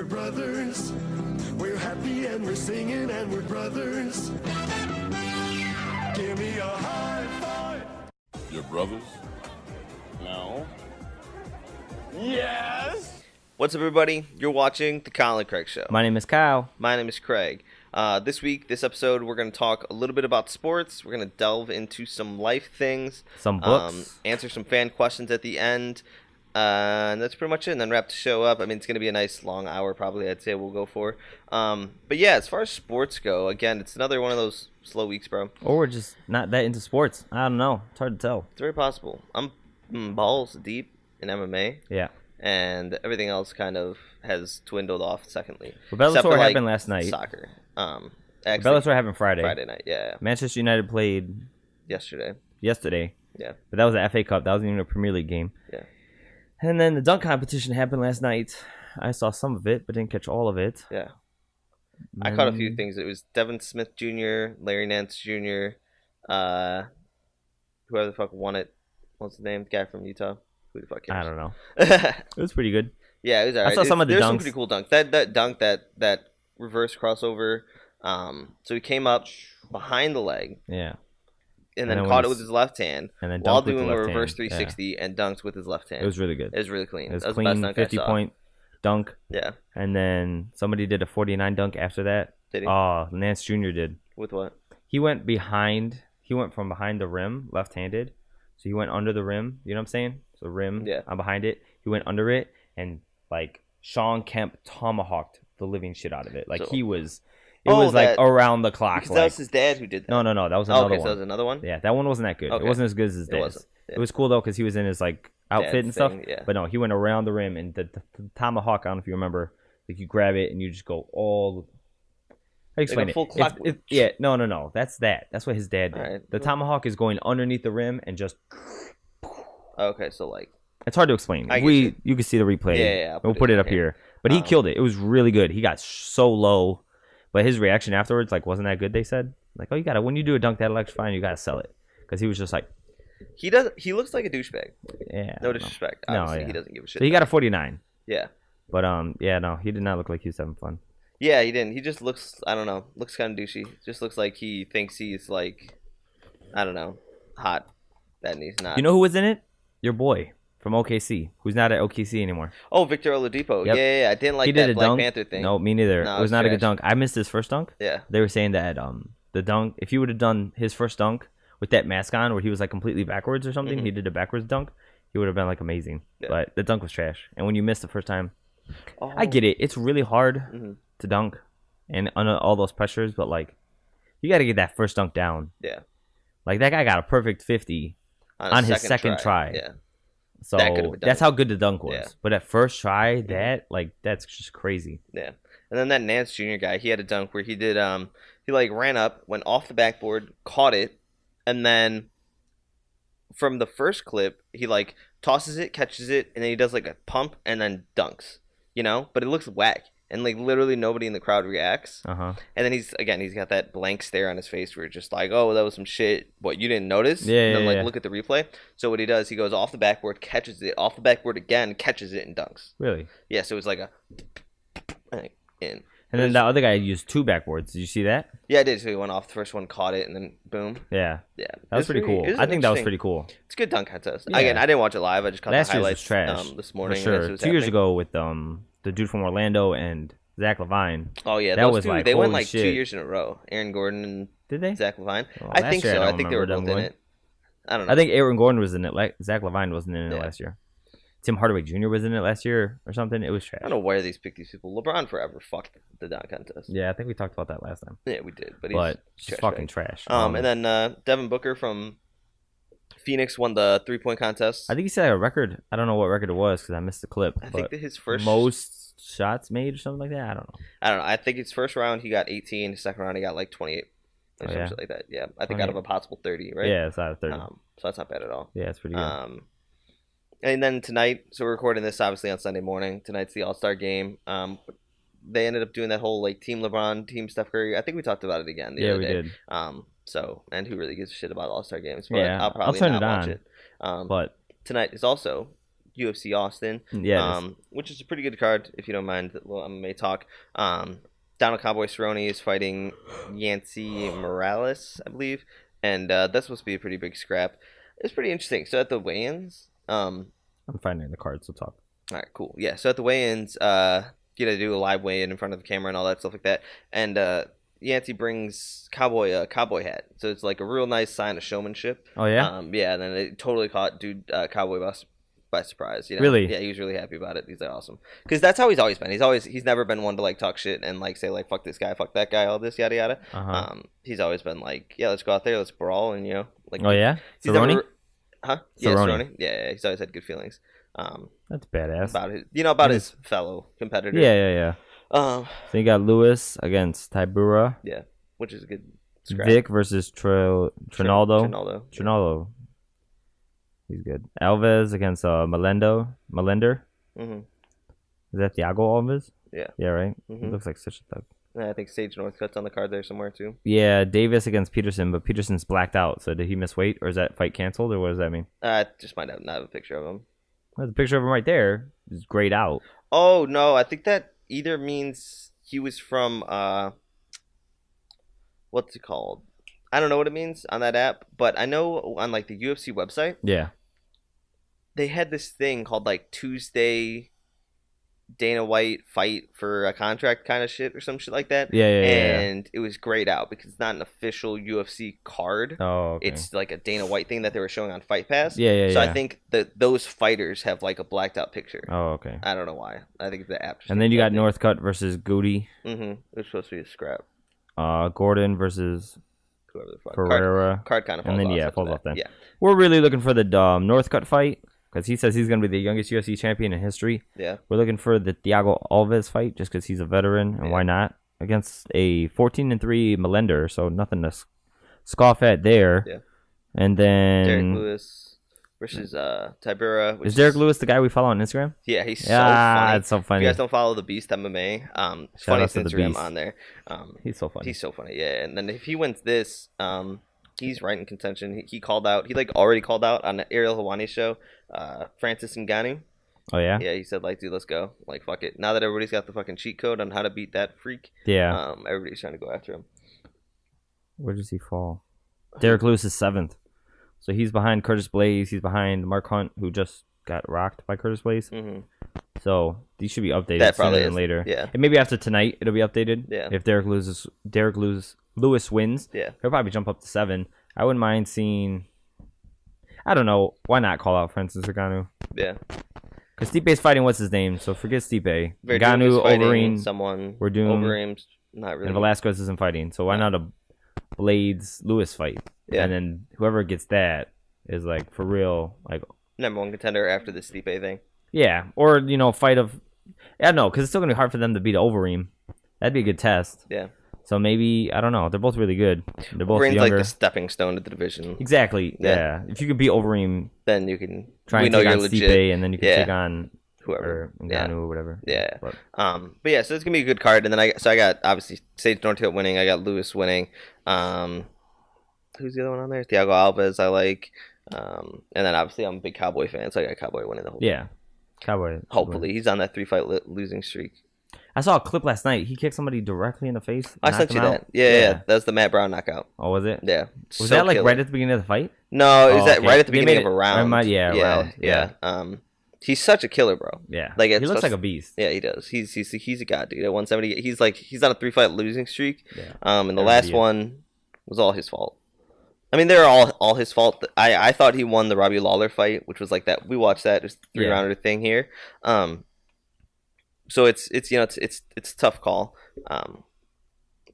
we're brothers. We're happy and we're singing and we're brothers. Give me a high five. Your brothers? No. Yes! What's up, everybody? You're watching The Colin Craig Show. My name is Kyle. My name is Craig. This episode, we're going to talk a little bit about sports. We're going to delve into some life things. Some books. Answer some fan questions at the end. And that's pretty much it. And then wrap the show up. I mean, it's going to be a nice long hour, probably, I'd say we'll go for. But yeah, as far as sports go, again, it's another one of those slow weeks, bro. Or we're just not that into sports. I don't know. It's hard to tell. It's very possible. I'm balls deep in MMA. Yeah. And everything else kind of has dwindled off, secondly. Well, Bellator happened last night. Soccer. Bellator happened Friday. Friday night, yeah. Manchester United played yesterday. Yeah. But that was the FA Cup. That wasn't even a Premier League game. Yeah. And then the dunk competition happened last night. I saw some of it, but didn't catch all of it. Yeah. I caught a few things. It was Devin Smith Jr., Larry Nance Jr., whoever the fuck won it. What's the name? The guy from Utah. Who the fuck cares? I don't know. It was pretty good. Yeah, it was alright. I saw some of the dunks. There's some pretty cool dunks. That dunk, that reverse crossover. So he came up behind the leg. Yeah. And then caught it with his left hand, and then while doing a reverse 360 and dunked with his left hand. It was really good. It was really clean. It was that clean, the best dunk 50-point dunk. Yeah. And then somebody did a 49 dunk after that. Did he? Oh, Nance Jr. did. With what? He went from behind the rim, left-handed. So he went under the rim. You know what I'm saying? So rim, yeah. I'm behind it. He went under it, and like Sean Kemp tomahawked the living shit out of it. Like so, he was... It was like around the clock. Because that was his dad who did that. No. That was another one. So that was another one? Yeah, that one wasn't that good. Okay. It wasn't as good as his dad's. It was cool, though, because he was in his like outfit and stuff. Yeah. But no, he went around the rim, and the tomahawk, I don't know if you remember, like you grab it, and you just go all... How do you explain like a full clock. Yeah, no. That's that. That's what his dad did. Right. The tomahawk is going underneath the rim and just... Okay, so like... It's hard to explain. You can see the replay. Yeah. We'll put it up here. But he killed it. It was really good. He got so low. But his reaction afterwards, like, wasn't that good, they said? Like, oh, when you do a dunk that electrifying, you got to sell it. Because he was just like... He looks like a douchebag. Yeah. No disrespect. Obviously, he doesn't give a shit. So he got a 49. Yeah. But, no, he did not look like he was having fun. Yeah, he didn't. He just looks, I don't know, looks kind of douchey. Just looks like he thinks he's, like, I don't know, hot. That he's not. You know who was in it? Your boy from OKC, who's not at OKC anymore. Oh, Victor Oladipo. Yep. Yeah. I didn't like he did that a Black dunk. Panther thing. No, me neither. No, it was not a good dunk. I missed his first dunk. Yeah. They were saying that the dunk, if he would have done his first dunk with that mask on where he was like completely backwards or something, he did a backwards dunk, he would have been like amazing. Yeah. But the dunk was trash. And when you miss the first time, I get it. It's really hard to dunk and under all those pressures, but like you got to get that first dunk down. Yeah. Like that guy got a perfect 50 on his second try. Yeah. So that's how good the dunk was. Yeah. But at first try, that's just crazy. Yeah. And then that Nance Jr. guy, he had a dunk where he did he like ran up, went off the backboard, caught it, and then from the first clip, he like tosses it, catches it, and then he does like a pump and then dunks. You know? But it looks whack. And like literally nobody in the crowd reacts. And then he's got that blank stare on his face where it's just like, oh, that was some shit. What, you didn't notice? Yeah. And then look at the replay. So what he does, he goes off the backboard, catches it, off the backboard again, catches it, and dunks. Really? Yeah. So it was like a in. And then the other guy used two backboards. Did you see that? Yeah, I did. So he went off the first one, caught it, and then boom. Yeah. Yeah. That was pretty cool. I think that was pretty cool. It's a good dunk contest. Yeah. Again, I didn't watch it live. I just caught the highlights trash. This morning. For sure. 2 years ago with the dude from Orlando and Zach Levine. Oh yeah, that was like they went like shit. 2 years in a row. Aaron Gordon and did they? Zach Levine. Well, I think so. I think they were both in it. I don't know. I think Aaron Gordon was in it. Like Zach Levine wasn't in it last year. Tim Hardaway Jr. was in it last year or something. It was trash. I don't know where these pick these people. LeBron forever fucked the dunk contest. Yeah, I think we talked about that last time. Yeah, we did. But he's just fucking trash. And then Devin Booker from Phoenix won the 3-point contest. I think he set a record. I don't know what record it was because I missed the clip. I think that his first most shots made or something like that. I don't know. I think his first round he got 18. His second round he got like 28 or something like that. Yeah, I think out of a possible 30, right? Yeah, it's out of 30. So that's not bad at all. Yeah, it's pretty good. And then tonight, so we're recording this obviously on Sunday morning. Tonight's the All-Star game. They ended up doing that whole like Team LeBron, Team Steph Curry. I think we talked about it again the other day. Yeah, we did. So, and who really gives a shit about All-Star games? But Yeah, I'll probably turn not it watch on. it. But tonight is also UFC Austin. Yeah. Which is a pretty good card if you don't mind a little MMA talk. Donald Cowboy Cerrone is fighting Yancy Morales, I believe, and that's supposed to be a pretty big scrap. It's pretty interesting. So at the weigh-ins, I'm finding the cards to talk. All right, cool. Yeah, so at the weigh-ins, you got to do a live weigh-in in front of the camera and all that stuff like that. And Yancey brings Cowboy a cowboy hat, so it's like a real nice sign of showmanship. Oh yeah. Yeah, and then it totally caught Cowboy by surprise. You know? Really? Yeah, he was really happy about it. He's like awesome because that's how he's always been. He's never been one to like talk shit and like say like fuck this guy, fuck that guy, all this yada yada. He's always been like, yeah, let's go out there, let's brawl, and like. Oh yeah. Cerrone? Huh? Yeah, Cerrone. Yeah, he's always had good feelings. That's badass. About his fellow competitor. Yeah. So you got Lewis against Tybura. Yeah, which is a good scrap. Vic versus Trinaldo. Trinaldo. He's good. Alves against Melender. Mm-hmm. Is that Thiago Alves? Yeah. Yeah, right? Mm-hmm. He looks like such a thug. Yeah, I think Sage Northcutt's on the card there somewhere too. Yeah, Davis against Peterson, but Peterson's blacked out. So did he miss weight, or is that fight canceled, or what does that mean? Just might not have a picture of him. There's a picture of him right there. He's grayed out. Oh no, I think that either means he was from what's it called? I don't know what it means on that app, but I know on like the UFC website, yeah, they had this thing called like Tuesday Dana White fight for a contract kind of shit or some shit like that. Yeah. And it was grayed out because it's not an official UFC card. Oh, okay. It's like a Dana White thing that they were showing on Fight Pass. Yeah. So I think that those fighters have like a blacked out picture. Oh, okay. I don't know why. I think the app. And then you got Northcutt versus Goody. Mm-hmm. It was supposed to be a scrap. Gordon versus whoever the fuck. Ferreira. Card kind of falls off. And then falls off then. Yeah. We're really looking for the Northcutt fight. Because he says he's going to be the youngest UFC champion in history. Yeah. We're looking for the Thiago Alves fight just because he's a veteran. And why not? Against a 14-3 Melender. So nothing to scoff at there. Yeah. And then... Derek Lewis versus Tybura. Is Derek Lewis the guy we follow on Instagram? Yeah, he's so funny. It's so funny. If you guys don't follow the Beast MMA, funniest Instagram on there. He's so funny. He's so funny, yeah. And then if he wins this... he's right in contention. He called out. He like already called out on the Ariel Helwani show. Francis Ngannou. Oh yeah. Yeah, he said like, dude, let's go. Like, fuck it. Now that everybody's got the fucking cheat code on how to beat that freak. Yeah. Everybody's trying to go after him. Where does he fall? Derek Lewis is 7th. So he's behind Curtis Blaze. He's behind Mark Hunt, who just got rocked by Curtis Blaze. Mm-hmm. So these should be updated sooner than later. Yeah. And maybe after tonight it'll be updated. Yeah. If Derek Lewis wins, yeah, he'll probably jump up to 7. I wouldn't mind seeing. I don't know. Why not call out Francis Ngannou? Yeah. Because Stipe's fighting what's his name, so forget Stipe. Ngannou, Overeem, someone. We're doing Overeem's not really. And Velasquez isn't fighting, so why not a Blades Lewis fight? Yeah. And then whoever gets that is like for real, like number 1 contender after the Stipe thing. Yeah, or fight of. I don't know, because it's still gonna be hard for them to beat Overeem. That'd be a good test. Yeah. So maybe I don't know. They're both really good. They're both Overeem's younger. like the stepping stone to the division. Exactly. Yeah. If you could beat Overeem, then you can try and take on Stipe, and then you can take on whoever, Ngannou or whatever. Yeah. But yeah, so it's gonna be a good card. And then I got obviously Sage Northcutt winning. I got Lewis winning. Who's the other one on there? Thiago Alves. I like. And then obviously I'm a big Cowboy fan, so I got Cowboy winning the whole. Yeah. Cowboy. Hopefully he's on that 3-fight losing streak. I saw a clip last night. He kicked somebody directly in the face. I sent you that. Yeah. That was the Matt Brown knockout. Oh, was it? Yeah. Was that like right at the beginning of the fight? No, it was right at the beginning of a round. Round. Yeah. He's such a killer, bro. Yeah. Like he looks like a beast. Yeah, he does. He's a god, dude. At 170, he's on a 3-fight losing streak. Yeah. And the last one was all his fault. I mean, they're all his fault. I thought he won the Robbie Lawler fight, which was like that. We watched that. It's a 3-rounder thing here. So it's a tough call.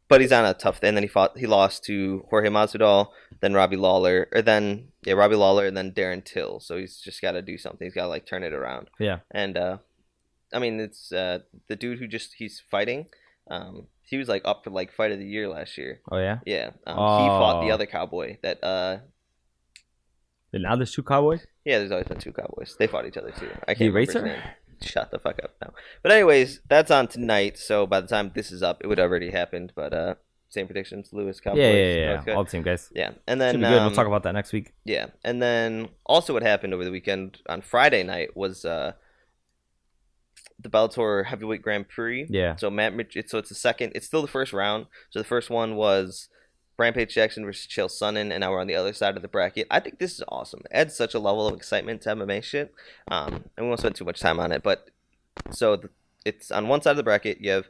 But he's on a tough thing. And then he lost to Jorge Masvidal, then Robbie Lawler, and then Darren Till. So he's just got to do something. He's got to like turn it around. Yeah. And I mean, it's the dude who he's fighting. He was like up for like fight of the year last year. Oh yeah. Yeah. He fought the other cowboy that. And now there's 2 cowboys. Yeah, there's always been 2 cowboys. They fought each other too. I can't the remember his racer. name. Shut the fuck up now. But anyways, that's on tonight. So by the time this is up, it would already happened. But same predictions. Lewis, Cowboys. Yeah. All the same guys. Yeah, and then should be good. We'll talk about that next week. Yeah, and then also what happened over the weekend on Friday night was the Bellator Heavyweight Grand Prix. Yeah. So it's the second. It's still the first round. So the first one was Rampage Jackson versus Chael Sonnen, and now we're on the other side of the bracket. I think this is awesome. It adds such a level of excitement to MMA shit. And we won't spend too much time on it, but so it's on one side of the bracket. You have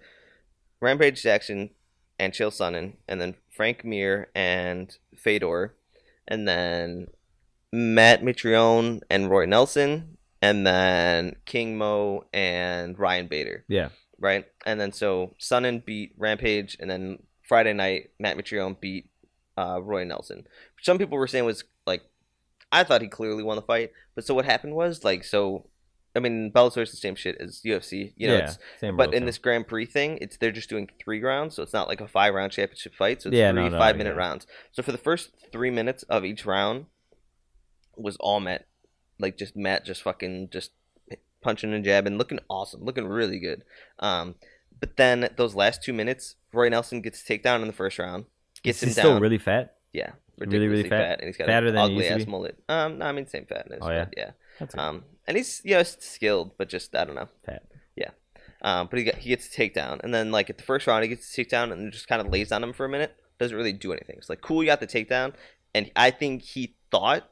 Rampage Jackson and Chael Sonnen, and then Frank Mir and Fedor, and then Matt Mitrione and Roy Nelson, and then King Mo and Ryan Bader. Yeah. Right? And then so Sonnen beat Rampage, and then Friday night, Matt Mitrione beat Roy Nelson. Which some people were saying was, like, I thought he clearly won the fight. But so what happened was, like, so... I mean, Bellator is the same shit as UFC, you know. Same. But in this Grand Prix thing, they're just doing 3 rounds, so it's not like a 5-round championship fight. So it's 3 5-minute rounds. So for the first 3 minutes of each round was all Matt, like Matt just fucking just punching and jabbing, looking awesome, looking really good. But then those last 2 minutes, Roy Nelson gets a takedown in the first round, gets him down. Still really fat. Yeah, really fat, and he's got fatter an ugly ass mullet. No, I mean same fatness. Oh yeah, yeah. That's and he's skilled, but just I don't know. Fat. Yeah. But he gets a takedown, and then like at the first round he gets a takedown and just kind of lays on him for a minute. Doesn't really do anything. It's like cool, you got the takedown, and I think he thought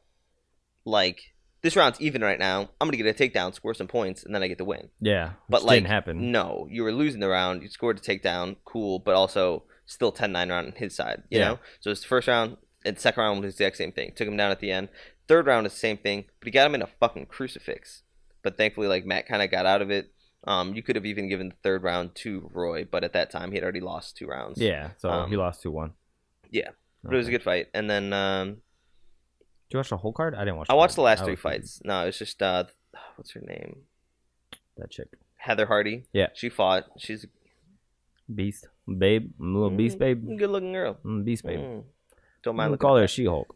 like this round's even right now. I'm gonna get a takedown, score some points, and then I get the win. Yeah, but like didn't happen. No, you were losing the round. You scored a takedown, cool, but also still 10-9 round on his side. You know, so it's the first round. And second round was the exact same thing. Took him down at the end. Third round is the same thing, but he got him in a fucking crucifix. But thankfully, like Matt kind of got out of it. You could have even given the third round to Roy, but at that time he had already lost 2 rounds. Yeah, so he lost 2-1. Yeah, but it was a good fight. And then did you watch the whole card? I didn't watch. I watched the last 3 fights. No, it was just what's her name? That chick. Heather Hardy. Yeah, she fought. She's beast, babe, little beast, babe. Good looking girl. Beast, babe. Don't mind. Call her She-Hulk.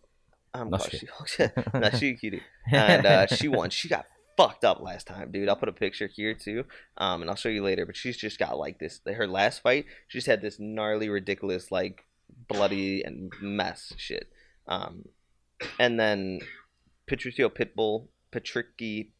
I'm not She-Hulk. No, she a cutie. And she won. She got fucked up last time, dude. I'll put a picture here too, and I'll show you later. But she's just got like this. Her last fight, she just had this gnarly, ridiculous, like bloody and mess shit. And then Patricky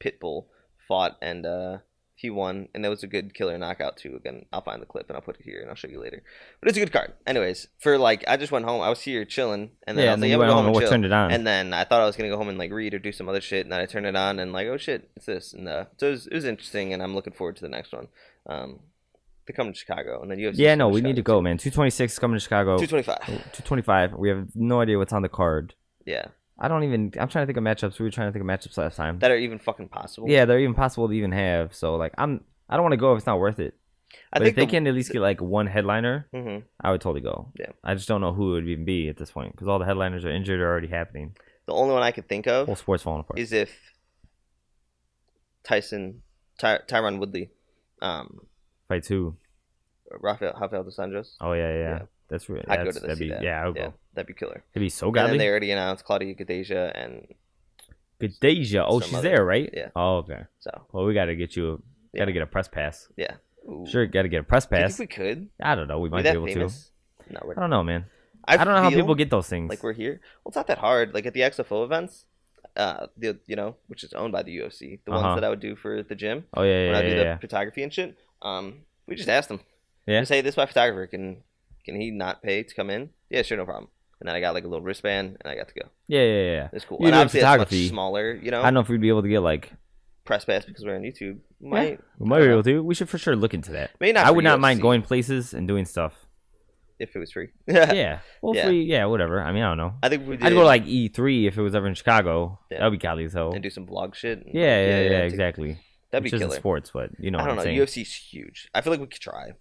Pitbull fought, and he won, and that was a good killer knockout too. Again, I'll find the clip and I'll put it here and I'll show you later. But it's a good card. Anyways, for like, I just went home. I was here chilling, and then I was like, went home and chill. Turned it on. And then I thought I was gonna go home and like read or do some other shit, and then I turned it on and like, oh shit, it's this. And so it was interesting, and I'm looking forward to the next one. They're coming to Chicago, and then UFC. Yeah, no, we need to go, man. 226 is coming to Chicago. 225. 225. We have no idea what's on the card. Yeah. I'm trying to think of matchups. We were trying to think of matchups last time that are even fucking possible. Yeah, they're even possible to even have. So like, I don't want to go if it's not worth it. But if they can at least get like one headliner, I would totally go. Yeah. I just don't know who it would even be at this point because all the headliners are injured or already happening. The only one I could think of, whole sport's falling apart, is if Tyron Woodley fights who? Rafael dos Anjos. Oh yeah. That's really. I'd go to that. Yeah, I would go. That'd be killer. It'd be so godly. And then they already announced Claudia Gadeja and. Gadeja. Oh, she's there, right? Yeah. Oh, okay. So. Well, we got to get you. Got to get a press pass. Yeah. Ooh. Sure, got to get a press pass. Do you think we could? I don't know. We might be able famous? To. No, I don't know, man. I don't know how people get those things. Like we're here. Well, it's not that hard. Like at the XFO events, which is owned by the UFC, the ones that I would do for the gym. Oh yeah, when I do the photography and shit. We just asked them. Yeah. Just, hey, this is my photographer. Can he not pay to come in? Yeah, sure, no problem. And then I got like a little wristband, and I got to go. Yeah. It's cool. And obviously photography, it's much smaller, you know. I don't know if we'd be able to get like press pass because we're on YouTube. We might be able to. We should for sure look into that. Maybe not. I would not mind going places and doing stuff if it was free. Yeah. Well, free. Yeah, whatever. I mean, I don't know. I think I'd go to like E3 if it was ever in Chicago. Yeah. That'd be godly. So and do some vlog shit. Yeah, exactly. That'd be killer. Sports, but you know, I don't know. saying. UFC's huge. I feel like we could try.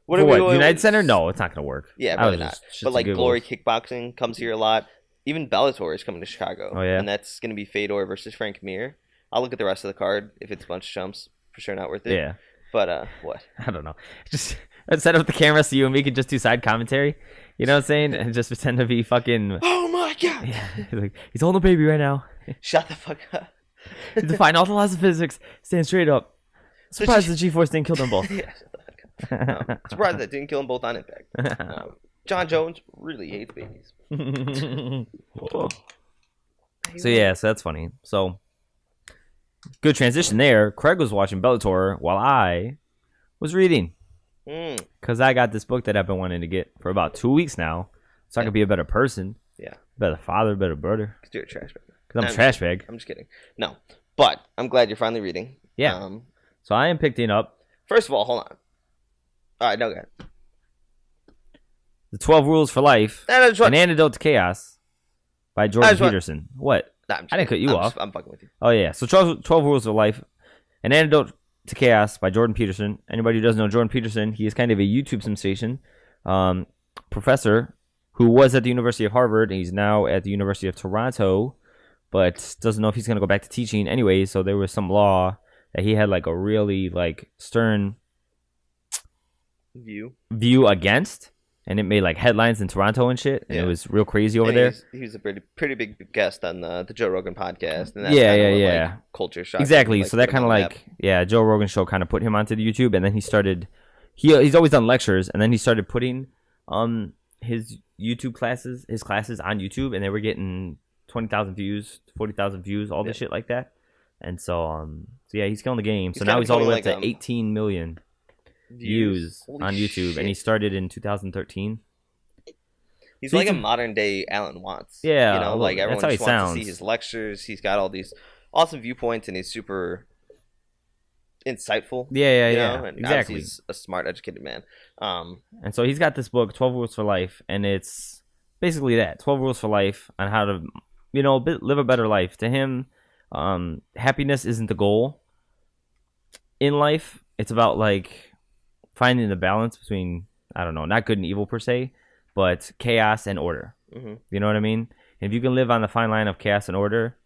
What United Center? No, it's not gonna work. Yeah, probably not. But like Glory Kickboxing comes here a lot. Even Bellator is coming to Chicago. Oh yeah, and that's gonna be Fedor versus Frank Mir. I'll look at the rest of the card. If it's a bunch of chumps, for sure not worth it. Yeah. But what? I don't know. Just set up the camera so you and me can just do side commentary. You know what I'm saying? And just pretend to be fucking. Oh my god! Yeah, he's holding a baby right now. Shut the fuck up. Define all the laws of physics. Stand straight up. Surprised the G-force didn't kill them both. Yeah. Surprised that didn't kill them both on impact. John Jones really hates babies. So yeah, so that's funny. So good transition there. Craig was watching Bellator while I was reading. Because I got this book that I've been wanting to get for about 2 weeks now. So I could be a better person. Yeah. Better father, better brother. Because you're a trash bag. Because I'm a trash bag. I'm just kidding. No. But I'm glad you're finally reading. Yeah. So I am picking up. First of all, hold on. All right, no, go ahead. The 12 Rules for Life. An Antidote to Chaos by Jordan Peterson. What? Nah, I didn't cut you off. I'm fucking with you. Oh, yeah. So 12 Rules for Life. An Antidote to Chaos by Jordan Peterson. Anybody who doesn't know Jordan Peterson, he is kind of a YouTube sensation. Professor who was at the University of Harvard, and he's now at the University of Toronto, but doesn't know if he's going to go back to teaching anyway. So there was some law that he had like a really like stern view against, and it made like headlines in Toronto and shit, and it was real crazy over there. He was a pretty big guest on the Joe Rogan podcast. And that's like, culture shock. Exactly. Like, so that kind of like Joe Rogan show kind of put him onto the YouTube, and then he started. He's always done lectures, and then he started putting his YouTube classes, on YouTube, and they were getting 20,000 views, 40,000 views, all this shit like that. And so yeah, he's killing the game. So now he's all the way up to 18 million views on YouTube, shit. And he started in 2013. He's like a modern day Alan Watts. Yeah, you know, like everyone just wants to see his lectures. He's got all these awesome viewpoints, and he's super insightful. Yeah. And exactly. He's a smart, educated man. And so he's got this book, 12 Rules for Life, and it's basically that 12 Rules for Life on how to, live a better life. To him, happiness isn't the goal in life. It's about like finding the balance between, I don't know, not good and evil per se, but chaos and order. Mm-hmm. You know what I mean? And if you can live on the fine line of chaos and order,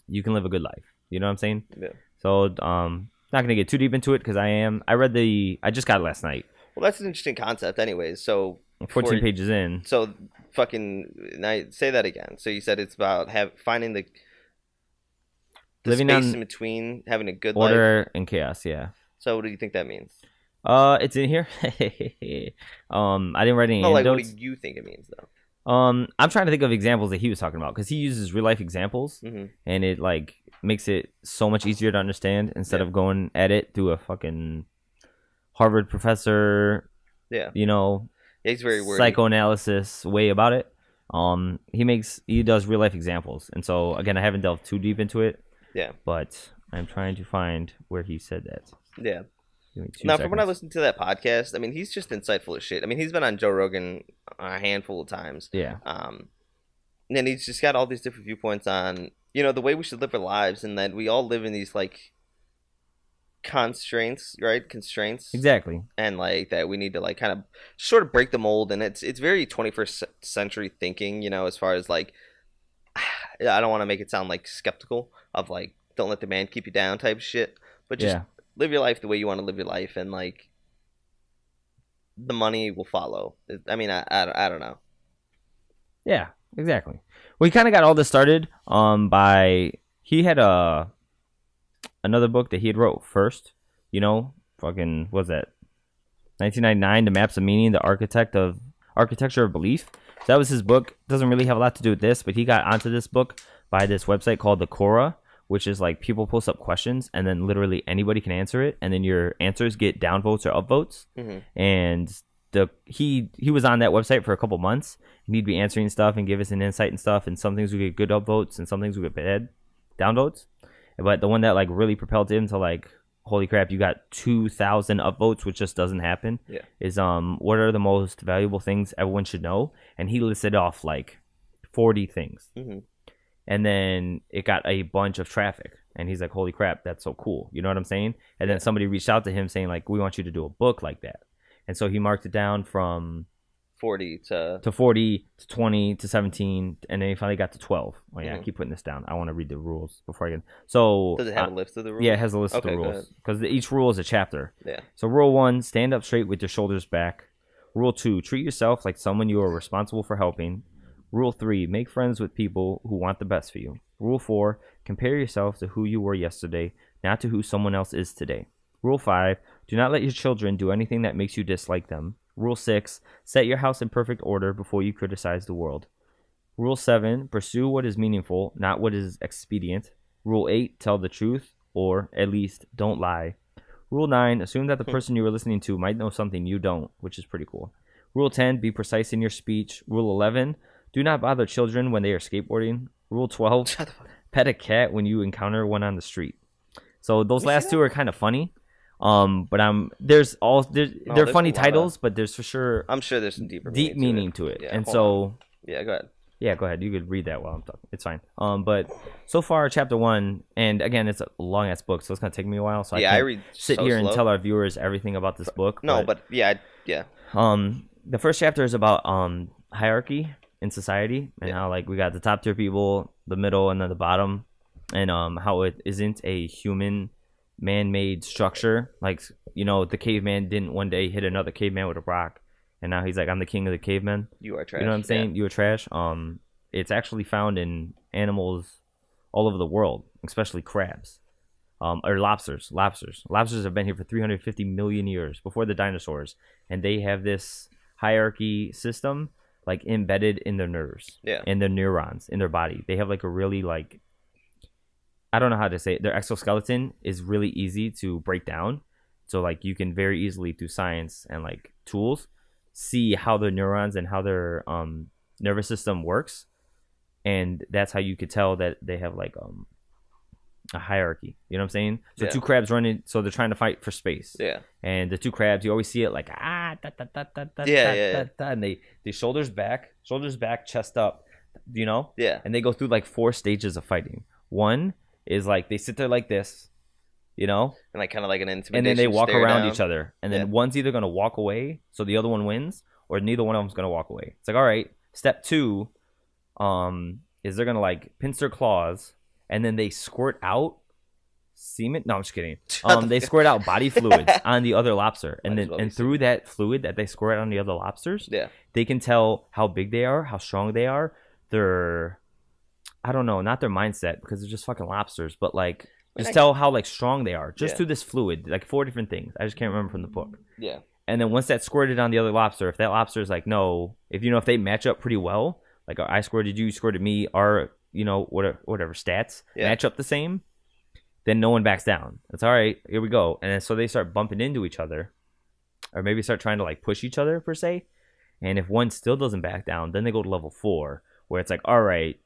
you can live a good life. You know what I'm saying? Yeah. So, not going to get too deep into it because I just got it last night. Well, that's an interesting concept anyways. So 14 pages in. So say that again. So you said it's about finding the living space in between having a good order and chaos. Yeah. So what do you think that means? It's in here. I didn't write any notes. What do you think it means though? I'm trying to think of examples that he was talking about because he uses real life examples, and it like makes it so much easier to understand instead of going at it through a fucking Harvard professor. Yeah. He's very wordy. Psychoanalysis way about it. He does real life examples, and so again, I haven't delved too deep into it. Yeah. But I'm trying to find where he said that. Yeah. Now, from when I listened to that podcast, I mean, he's just insightful as shit. I mean, he's been on Joe Rogan a handful of times. Yeah. And he's just got all these different viewpoints on, the way we should live our lives, and that we all live in these, like, constraints, right? Constraints. Exactly. And, like, that we need to, like, kind of sort of break the mold. And it's very 21st century thinking, as far as, like, I don't want to make it sound, like, skeptical of, like, don't let the man keep you down type shit. But just live your life the way you want to live your life, and like the money will follow. I mean, I don't know. Yeah, exactly. Well, he kind of got all this started he had another book that he had wrote first. Fucking what's that? 1999, The Maps of Meaning, the Architecture of Belief. So that was his book. Doesn't really have a lot to do with this, but he got onto this book by this website called the Quora, which is like people post up questions and then literally anybody can answer it, and then your answers get downvotes or upvotes. Mm-hmm. And he was on that website for a couple months, and he'd be answering stuff and give us an insight and stuff, and some things would get good upvotes and some things would get bad downvotes. But the one that like really propelled him to like, holy crap, you got 2,000 upvotes, which just doesn't happen. Yeah. Is what are the most valuable things everyone should know? And he listed off like 40 things. Mm-hmm. And then it got a bunch of traffic. And he's like, holy crap, that's so cool. You know what I'm saying? And then somebody reached out to him saying, like, we want you to do a book like that. And so he marked it down from 40 to 40 to 20 to 17. And then he finally got to 12. Oh, yeah, I keep putting this down. I want to read the rules before I get. So does it have a list of the rules? Yeah, it has a list of the rules. Because each rule is a chapter. Yeah. So rule 1, stand up straight with your shoulders back. Rule 2, treat yourself like someone you are responsible for helping. Rule 3, make friends with people who want the best for you. Rule 4, compare yourself to who you were yesterday, not to who someone else is today. Rule 5, Do not let your children do anything that makes you dislike them. Rule 6, set your house in perfect order before you criticize the world. Rule 7, pursue what is meaningful, not what is expedient. Rule 8, tell the truth, or at least don't lie. Rule 9, assume that the person you are listening to might know something you don't, which is pretty cool. Rule 10, be precise in your speech. Rule 11, do not bother children when they are skateboarding. Rule 12, pet a cat when you encounter one on the street. So those last two are kind of funny. But they're funny titles, but there's for sure I'm sure there's some deep meaning to it. Yeah, and so yeah, go ahead. Yeah, go ahead. You could read that while I'm talking. It's fine. But so far, chapter 1, and again, it's a long ass book, so it's gonna take me a while. So I can't sit here and tell our viewers everything about this book. But yeah. The first chapter is about hierarchy in society and how like we got the top tier people, the middle, and then the bottom, and how it isn't a human man-made structure. Like, you know, the caveman didn't one day hit another caveman with a rock, and now he's like, I'm the king of the cavemen. You are trash. You know what I'm saying? You are trash. It's actually found in animals all over the world, especially crabs, or lobsters. Lobsters have been here for 350 million years before the dinosaurs, and they have this hierarchy system like embedded in their nerves, and their neurons in their body. They have like a really like, I don't know how to say it. Their exoskeleton is really easy to break down. So like you can very easily through science and like tools see how their neurons and how their nervous system works. And that's how you could tell that they have like a hierarchy. You know what I'm saying? So two crabs running, so they're trying to fight for space. Yeah. And the two crabs, you always see it like and they shoulders back, chest up, you know? Yeah. And they go through like 4 stages of fighting. One is like they sit there like this, you know, and like kind of like an intimidation, and then they walk around each other, and then one's either gonna walk away so the other one wins, or neither one of them's gonna walk away. It's like, all right, step 2 is they're gonna like pinch their claws, and then they squirt out semen. No, I'm just kidding. They squirt out body fluids on the other lobster, and then through that fluid that they squirt on the other lobsters, they can tell how big they are, how strong they are, their, I don't know, not their mindset, because they're just fucking lobsters, but like just tell how like strong they are just through this fluid, like 4 different things. I just can't remember from the book. Yeah. And then once that's squirted on the other lobster, if that lobster is like, no, if they match up pretty well, like I squirted you, you squirted me, our, you know, whatever stats match up the same, then no one backs down. It's all right, here we go. And then so they start bumping into each other, or maybe start trying to like push each other per se. And if one still doesn't back down, then they go to level 4, where it's like, all right,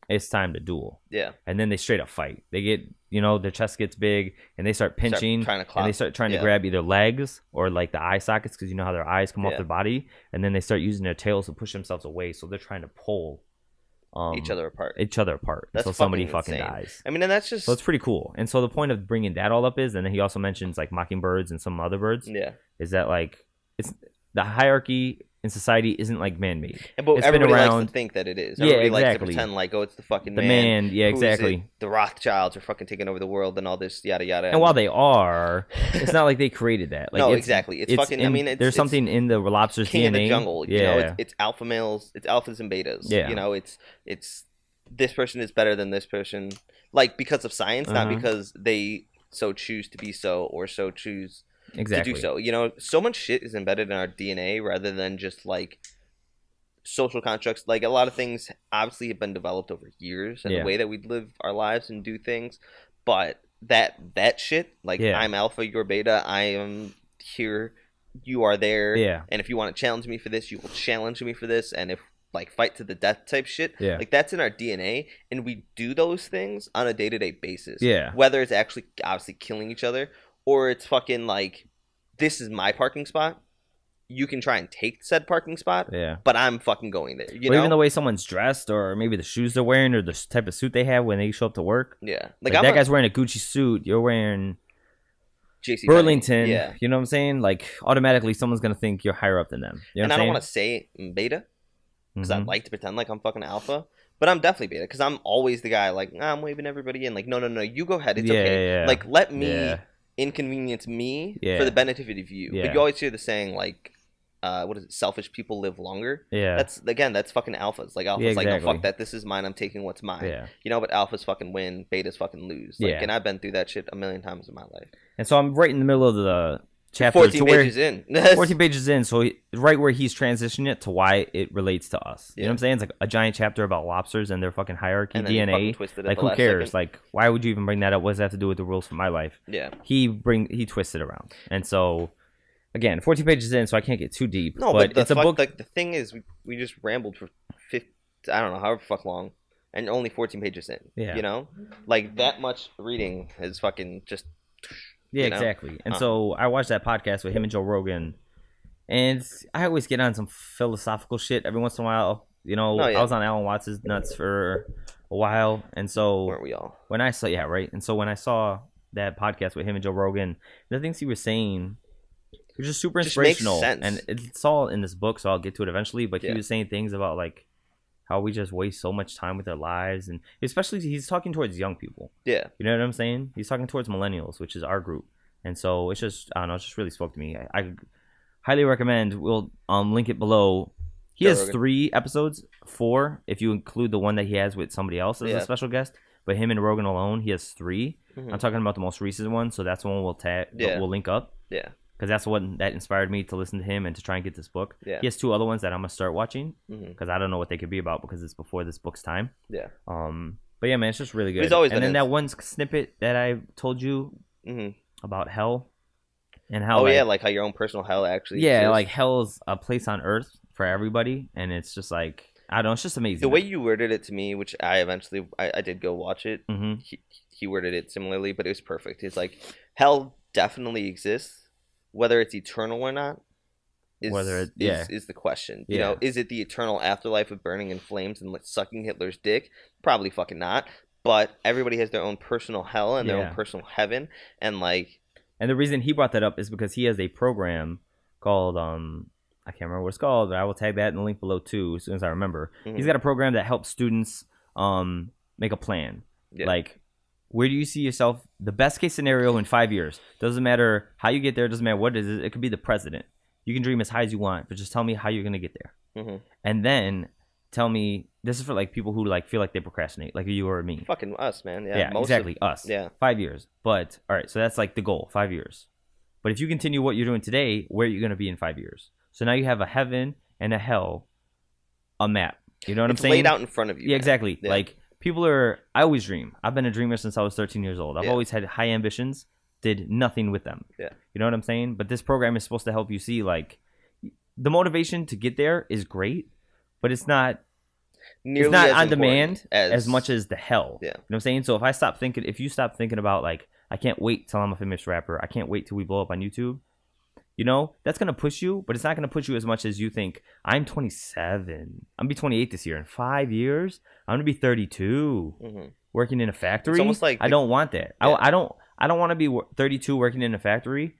it's time to duel. Yeah. And then they straight up fight. They get, you know, their chest gets big, and they start pinching, and they start trying to grab either legs or like the eye sockets, because you know how their eyes come off their body, and then they start using their tails to push themselves away. So they're trying to pull each other apart. That's so somebody fucking dies. I mean, and that's just, so it's pretty cool. And so the point of bringing that all up is, and then he also mentions like mockingbirds and some other birds. Yeah. Is that like it's the hierarchy in society isn't like man-made. But it's everybody likes to think that it is. Everybody likes to pretend like, oh, it's the fucking man. Yeah, exactly. The Rothschilds are fucking taking over the world and all this yada yada. And while they are, it's not like they created that. Like, no, exactly. It's fucking. I mean, there's something in the lobster's king DNA. Of the jungle. You know, it's alpha males. It's alphas and betas. Yeah. You know, it's this person is better than this person, like because of science, not because they so choose to be so or so choose to do so. You know, so much shit is embedded in our DNA rather than just like social constructs. Like a lot of things obviously have been developed over years and the way that we live our lives and do things, but that shit, like I'm alpha, you're beta, I am here, you are there, and if you want to challenge me for this, you will challenge me for this, and if like fight to the death type shit, like that's in our DNA, and we do those things on a day-to-day basis, whether it's actually obviously killing each other or it's fucking like, this is my parking spot, you can try and take said parking spot, but I'm fucking going there. You know? Even the way someone's dressed, or maybe the shoes they're wearing, or the type of suit they have when they show up to work. Yeah, like that guy's wearing a Gucci suit, you're wearing JC Burlington. Yeah, you know what I'm saying? Like automatically, someone's gonna think you're higher up than them. You know and I don't want to say beta because I'd like to pretend like I'm fucking alpha, but I'm definitely beta because I'm always the guy like, I'm waving everybody in. Like, no, you go ahead, it's okay. Like, let me inconvenience me for the benefit of you. But you always hear the saying like, what is it? Selfish people live longer. Yeah. That's fucking alphas. Like alphas, Yeah, like no, exactly. fuck that. This is mine. I'm taking what's mine. Yeah. You know, but alphas fucking win. Betas fucking lose. Like, Yeah. and I've been through that shit a million times in my life. And so I'm right in the middle of the chapter. 14 pages in. 14 pages in. So right where he's transitioning it to why it relates to us. You know what I'm saying? It's like a giant chapter about lobsters and their fucking hierarchy, And then he fucking DNA. twisted it Like the who last cares? second. Like why would you even bring that up? What does that have to do with the rules for my life? Yeah. He twisted around. And so again, 14 pages in, so I can't get too deep. No, but it's a book. Like the thing is, we just rambled for 50, I don't know, however fuck long, and only 14 pages in. Yeah. You know, like that much reading is fucking just. Yeah, you know? exactly. And so I watched that podcast with him and Joe Rogan, and I always get on some philosophical shit every once in a while. You know, Oh, yeah. I was on Alan Watts' nuts for a while, and so Weren't we all? when I saw and so when I saw that podcast with him and Joe Rogan, the things he was saying were just super Just makes inspirational, sense. and it's all in this book, so I'll get to it eventually. But Yeah. he was saying things about like how we just waste so much time with our lives, and especially he's talking towards young people. Yeah. You know what I'm saying? He's talking towards millennials, which is our group, and so it's just I don't know, it just really spoke to me. I highly recommend. We'll link it below. He Joe has Rogan. 3 episodes, 4 if you include the one that he has with somebody else as Yeah. a special guest. But him and Rogan alone, he has 3. Mhm. I'm talking about the most recent one, so that's the one we'll Yeah. we'll link up Yeah. because that's what that inspired me to listen to him and to try and get this book. Yeah. He has 2 other ones that I'm gonna start watching Mhm. because I don't know what they could be about because it's before this book's time. Yeah. But yeah, man, it's just really good. He's always and been then that one snippet that I told you Mhm. about hell and how Oh like, yeah, like how your own personal hell actually. yeah, exists. like hell's a place on earth for everybody, and it's just like I don't know, it's just amazing. The way you worded it to me, which I eventually I did go watch it. Mhm. He worded it similarly, but it was perfect. It's like hell definitely exists, whether it's eternal or not. Is the question. You know, is it the eternal afterlife of burning in flames and like, sucking Hitler's dick? Probably fucking not. But everybody has their own personal hell and their own personal heaven, and like. And the reason he brought that up is because he has a program called I can't remember what it's called, but I will tag that in the link below too as soon as I remember. Mhm. He's got a program that helps students make a plan. Yeah. Like, where do you see yourself? The best case scenario in 5 years. Doesn't matter how you get there. Doesn't matter what it is. It could be the president. You can dream as high as you want, but just tell me how you're gonna get there. Mhm. And then tell me. This is for like people who like feel like they procrastinate, like you or me. Fucking us, man. Yeah, Yeah, exactly. Us. Yeah. 5 years. But all right, so that's like the goal, 5 years. But if you continue what you're doing today, where are you going to be in 5 years? So now you have a heaven and a hell, a map. You know what I'm saying? It's laid out in front of you. Yeah, man. exactly. Yeah. Like people are. I always dream. I've been a dreamer since I was 13 years old. I've Yeah. always had high ambitions. Did nothing with them. Yeah. You know what I'm saying? But this program is supposed to help you see like the motivation to get there is great, but it's not. Nearly It's not as on important demand as much as the hell. Yeah. You know what I'm saying? So if you stop thinking about like, I can't wait till I'm a famous rapper. I can't wait till we blow up on YouTube. You know, that's going to push you, but it's not going to push you as much as you think. I'm 27. I'm going to be 28 this year. In 5 years, I'm going to be 32 Mhm. working in a factory. It's almost like I don't want that. Yeah. I don't want to be 32 working in a factory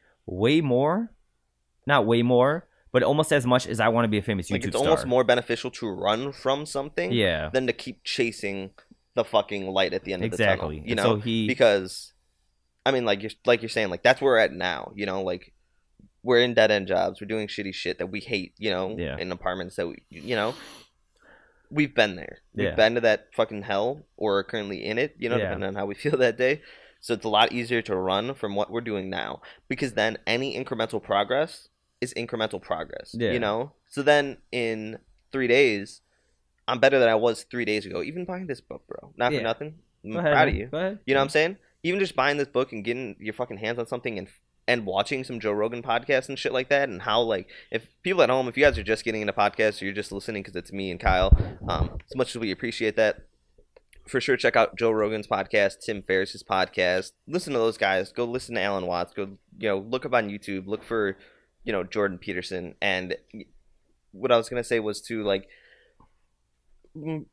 not way more, but almost as much as I want to be a famous Like YouTube it's star. almost more beneficial to run from something Yeah. than to keep chasing the fucking light at the end of the tunnel. You And know, so because I mean, like you're saying, like that's where we're at now. You know, like we're in dead end jobs. We're doing shitty shit that we hate. You know, Yeah. in apartments that we've been there. We've Yeah. been to that fucking hell, or are currently in it. You know, Yeah. depending on how we feel that day. So it's a lot easier to run from what we're doing now, because then any incremental progress is incremental progress. Yeah. You know? So then in 3 days, I'm better than I was 3 days ago. Even buying this book, bro. Not Yeah. for nothing. I'm Go ahead, proud of man. you. Go ahead. You know what I'm saying? Even just buying this book and getting your fucking hands on something and watching some Joe Rogan podcasts and shit like that, and how, like, if people at home, if you guys are just getting into podcasts or you're just listening because it's me and Kyle, as much as we appreciate that, for sure check out Joe Rogan's podcast, Tim Ferriss's podcast. Listen to those guys. Go listen to Alan Watts. Go, look up on YouTube. Look for, Jordan Peterson. And what I was gonna say was to, like, I'm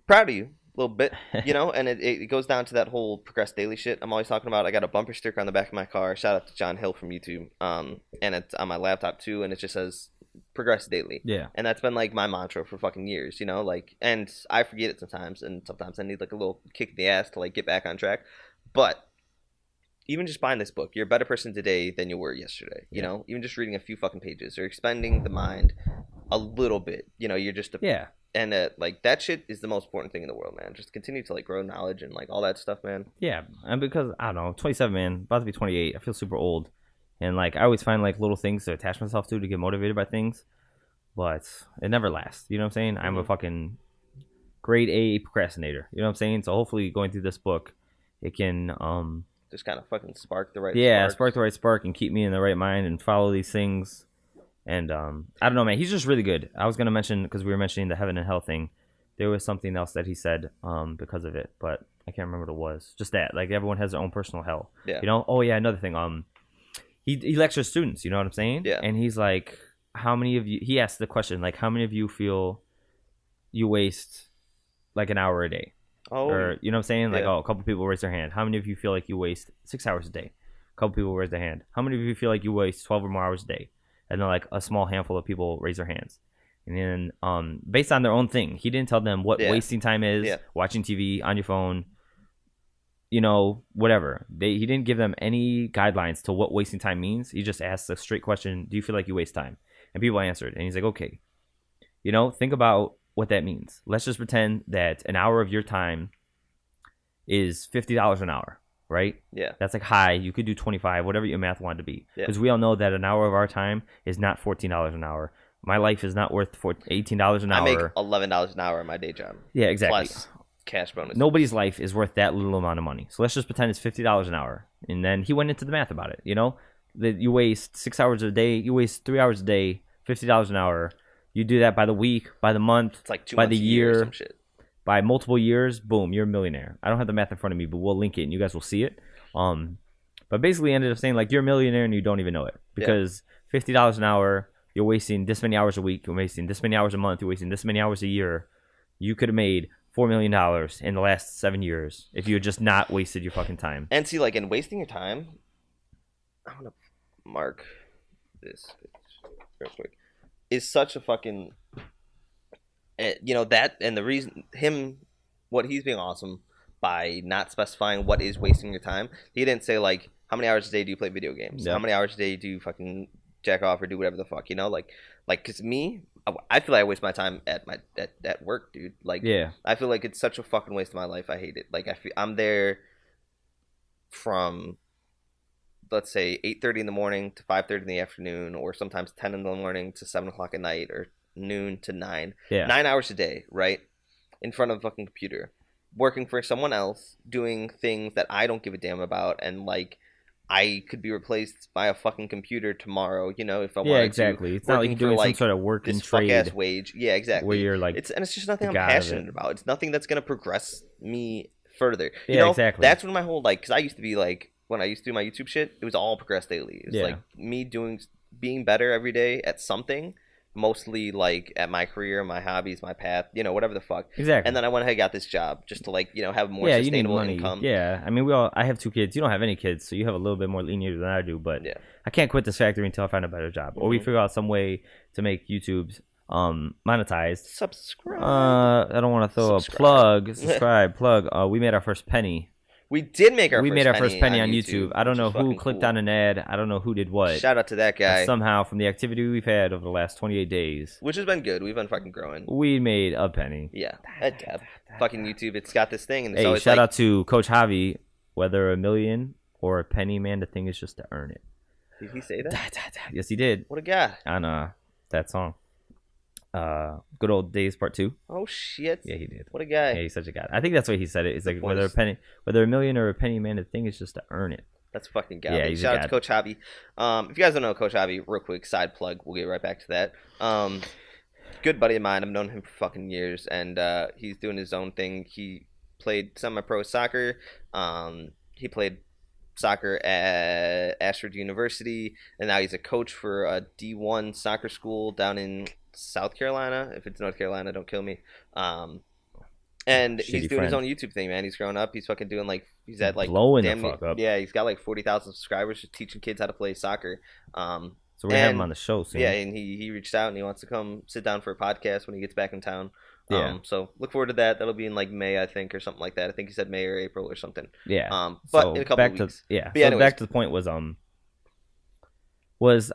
proud of you a little bit, and it goes down to that whole Progress Daily shit I'm always talking about. I got a bumper sticker on the back of my car. Shout out to John Hill from YouTube. And it's on my laptop too, and it just says Progress Daily. Yeah. And that's been like my mantra for fucking years, like, and I forget it sometimes, and sometimes I need like a little kick in the ass to like get back on track. But even just buying this book, you're a better person today than you were yesterday. You know, even just reading a few fucking pages or expanding the mind a little bit. You know, you're just and like that shit is the most important thing in the world, man. Just continue to like grow knowledge and like all that stuff, man. Yeah, and because I don't know, 27, man, about to be 28. I feel super old, and like I always find like little things to attach myself to get motivated by things, but it never lasts. You know what I'm saying? I'm a fucking grade A procrastinator. You know what I'm saying? So hopefully, going through this book, it can just kind of fucking spark the right spark the right spark and keep me in the right mind and follow these things. And I don't know, man. He's just really good. I was gonna mention, because we were mentioning the heaven and hell thing. There was something else that he said because of it, but I can't remember what it was. Just that, like, everyone has their own personal hell. Yeah. You know. Oh yeah, another thing. He lectures students. You know what I'm saying? Yeah. And he's like, how many of you? He asked the question, like, how many of you feel you waste like an hour a day? Oh. Or you know what I'm saying? Like, a couple people raise their hand. How many of you feel like you waste 6 hours a day? A couple people raise their hand. How many of you feel like you waste 12 or more hours a day? And then like a small handful of people raise their hands. And then based on their own thing, he didn't tell them what wasting time is, watching TV on your phone, you know, whatever. He didn't give them any guidelines to what wasting time means. He just asked a straight question, do you feel like you waste time? And people answered. And he's like, okay, you know, think about what that means. Let's just pretend that an hour of your time is $50 an hour. Right? Yeah. That's like high. You could do 25, whatever your math wanted to be. Because we all know that an hour of our time is not $14 an hour. My life is not worth $18 an hour. I make $11 an hour at my day job. Yeah, exactly. Plus cash bonus. Nobody's life is worth that little amount of money. So let's just pretend it's $50 an hour. And then he went into the math about it. You know, that you waste 6 hours a day. You waste 3 hours a day, $50 an hour. You do that by the week, by the month, it's like 2 by months the a year year. or some shit. By multiple years, boom, you're a millionaire. I don't have the math in front of me, but we'll link it and you guys will see it. But basically ended up saying like you're a millionaire and you don't even know it, because $50 an hour, you're wasting this many hours a week, you're wasting this many hours a month, you're wasting this many hours a year. You could have made $4 million in the last 7 years if you had just not wasted your fucking time. And see, like, in wasting your time, I want to mark this real quick, is such a fucking... You know, that, and the reason, what he's being awesome by not specifying what is wasting your time. He didn't say, like, how many hours a day do you play video games? How many hours a day do you fucking jack off or do whatever the fuck, you know? Like, because me, I feel like I waste my time at work, dude. Like, I feel like it's such a fucking waste of my life. I hate it. Like, I'm there from, let's say, 8:30 in the morning to 5:30 in the afternoon, or sometimes 10 in the morning to 7 o'clock at night, or noon to 9. 9 hours a day, right? In front of a fucking computer, working for someone else, doing things that I don't give a damn about, and like I could be replaced by a fucking computer tomorrow, you know, if I wanted to. Exactly. It's not like you're doing some sort of work and trade. Fuck-ass wage. Yeah, exactly. Where you're like, it's just nothing I'm passionate about. It's nothing that's gonna progress me further. You know, exactly. That's when my whole, like, because I used to be like, when I used to do my YouTube shit, it was all progress daily. It was like me being better every day at something. Mostly like at my career, my hobbies, my path, you know, whatever the fuck. Exactly. And then I went ahead and got this job just to, like, you know, have more sustainable income. Yeah. I mean, I have 2 kids. You don't have any kids, so you have a little bit more lenient than I do. But I can't quit this factory until I find a better job, or we figure out some way to make YouTube's monetized. Subscribe. I don't want to throw a plug. Subscribe. Plug. We made our first penny. We did make our first penny on YouTube. I don't know who clicked on an ad. I don't know who did what. Shout out to that guy. And somehow, from the activity we've had over the last 28 days, which has been good, we've been fucking growing. We made a penny. Yeah, fucking YouTube. It's got this thing, and it's hey, always shout out to Coach Javi. Whether a million or a penny, man, the thing is just to earn it. Did he say that? Yes, he did. What a guy. On that song. Good Old Days Part 2. Oh shit. Yeah, he did. What a guy. Yeah, he's such a guy. I think that's why he said it. It's like whether a million or a penny, man, the thing is just to earn it. That's fucking guy. Yeah, shout out to Coach Javi. If you guys don't know Coach Javi, real quick side plug, we'll get right back to that. Good buddy of mine. I've known him for fucking years, and he's doing his own thing. He played semi-pro soccer. He played soccer at Ashford University, and now he's a coach for a D1 soccer school down in South Carolina. If it's North Carolina, don't kill me. And he's doing his own YouTube thing, man. He's growing up. He's fucking doing, like, he's at, like, blowing the fuck up. Yeah, he's got like 40,000 subscribers, just teaching kids how to play soccer. So we're gonna have him on the show soon. Yeah, and he reached out and he wants to come sit down for a podcast when he gets back in town. Yeah. So look forward to that. That'll be in like May, I think, or something like that. I think he said May or April or something. Yeah. But so in a couple of weeks. Yeah. But So anyways. back to the point was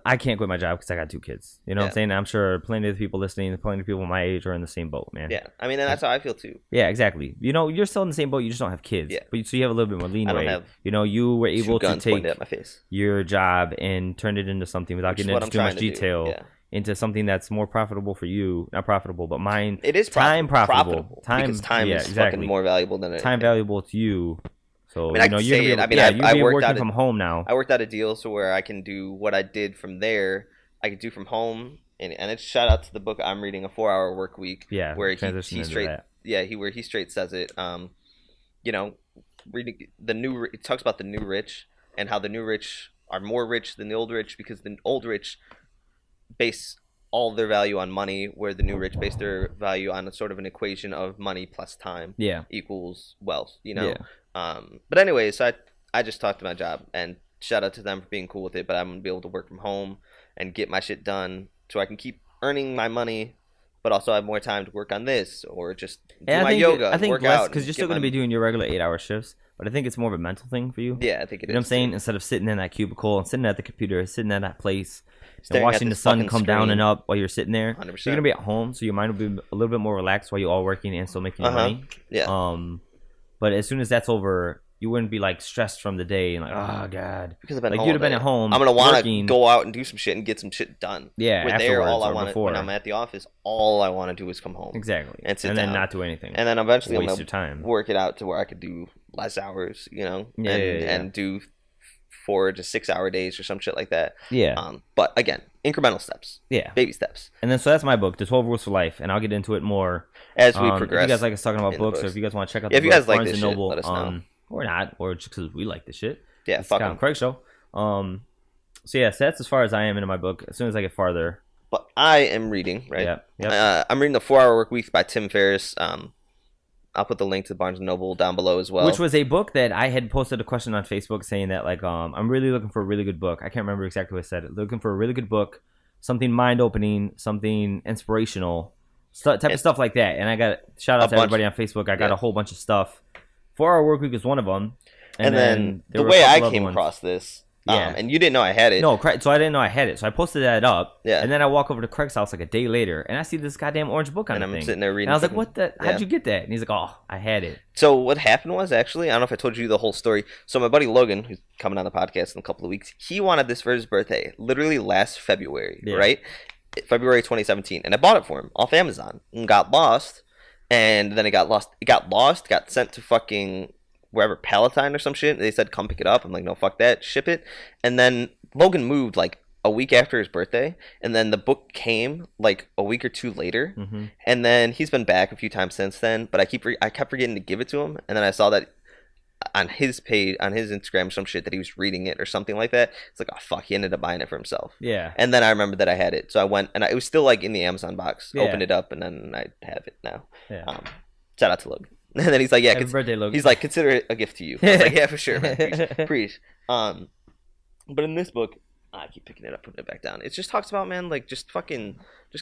I can't quit my job because I got 2 kids. You know what I'm saying? I'm sure plenty of people listening, plenty of people my age are in the same boat, man. Yeah. I mean, and that's how I feel too. Yeah, exactly. You know, you're still in the same boat. You just don't have kids. Yeah. But so you have a little bit more leeway. I don't have you know, you were able to take at my face. your job and turn it into something without getting into too much detail. Into something that's more profitable for you. Not profitable, but mine. It is time profitable. Because time is fucking more valuable than time valuable to you. So, I mean, I can say it. I mean, you're working from home now. I worked out a deal so where I can do what I did from there. I could do from home, and it's shout out to the book I'm reading, A 4-Hour Work Week. Yeah, where he straight where he straight says it. You know, reading it talks about the new rich and how the new rich are more rich than the old rich because the old rich base all their value on money, where the new rich base their value on a sort of an equation of money plus time equals wealth. You know. Yeah. But anyway, so I just talked to my job, and shout out to them for being cool with it. But I'm gonna be able to work from home and get my shit done so I can keep earning my money, but also have more time to work on this or just do my yoga. I think work out because you're still going to be doing your regular 8-hour shifts, but I think it's more of a mental thing for you. Yeah, I think it is. You know what I'm saying? Instead of sitting in that cubicle and sitting at the computer, sitting at that place, and watching the sun come down and up while you're sitting there, 100%. You're going to be at home, so your mind will be a little bit more relaxed while you're all working and still making your money. Yeah. But as soon as that's over, you wouldn't be like stressed from the day and like, oh god, because I've been like you'd have been at home. I'm gonna want to go out and do some shit and get some shit done. Yeah, with there, all I want when I'm at the office, all I want to do is come home. Exactly, and sit and then down. not do anything. And then eventually waste I'm your time. Work it out to where I could do less hours, you know, and do 4 to 6 hour days or some shit like that. Yeah. But again, incremental steps. Yeah. Baby steps. And then so that's my book, The 12 Rules for Life, and I'll get into it more as we progress. If you guys like us talking about books, or if you guys want to check out if you guys like Barnes this & Noble, shit, let us know. Or not, or just because we like this shit. Yeah, it's fuck Scott and Craig show. So yeah, so that's as far as I am into my book. As soon as I get farther. But I am reading, right? Yeah. Yep. I'm reading The 4-Hour Work Week by Tim Ferriss. I'll put the link to Barnes & Noble down below as well. Which was a book that I had posted a question on Facebook saying that, like, I'm really looking for a really good book. I can't remember exactly what I said. Looking for a really good book, something mind-opening, something inspirational, type of stuff like that. And I got shout out to everybody on Facebook. I got a whole bunch of stuff. 4-Hour Work Week is one of them. And then the way I came across this, and you didn't know I had it. No, so I didn't know I had it. So I posted that up. Yeah. And then I walk over to Craig's house like a day later, and I see this goddamn orange book on the thing. And I'm sitting there reading. And I was like, what the? How'd you get that? And he's like, oh, I had it. So what happened was, actually, I don't know if I told you the whole story. So my buddy Logan, who's coming on the podcast in a couple of weeks, he wanted this for his birthday, literally last February, right? February 2017. And I bought it for him off Amazon and got lost. And then it got lost. It got lost, got sent to fucking wherever, Palatine or some shit. They said, come pick it up. I'm like, no, fuck that. Ship it. And then Logan moved like a week after his birthday. And then the book came like a week or two later. Mm-hmm. And then he's been back a few times since then. But I kept forgetting to give it to him. And then I saw that on his page, on his Instagram, some shit that he was reading it or something like that. It's like, oh, fuck. He ended up buying it for himself. Yeah. And then I remembered that I had it. So I went, and it was still like in the Amazon box. Yeah. Opened it up, and then I have it now. Yeah. Shout out to Logan. And then he's like, yeah, happy birthday, Logan. He's like, consider it a gift to you. I was like, yeah, for sure, man. Preach. But in this book, I keep picking it up, putting it back down. It just talks about, man, like, just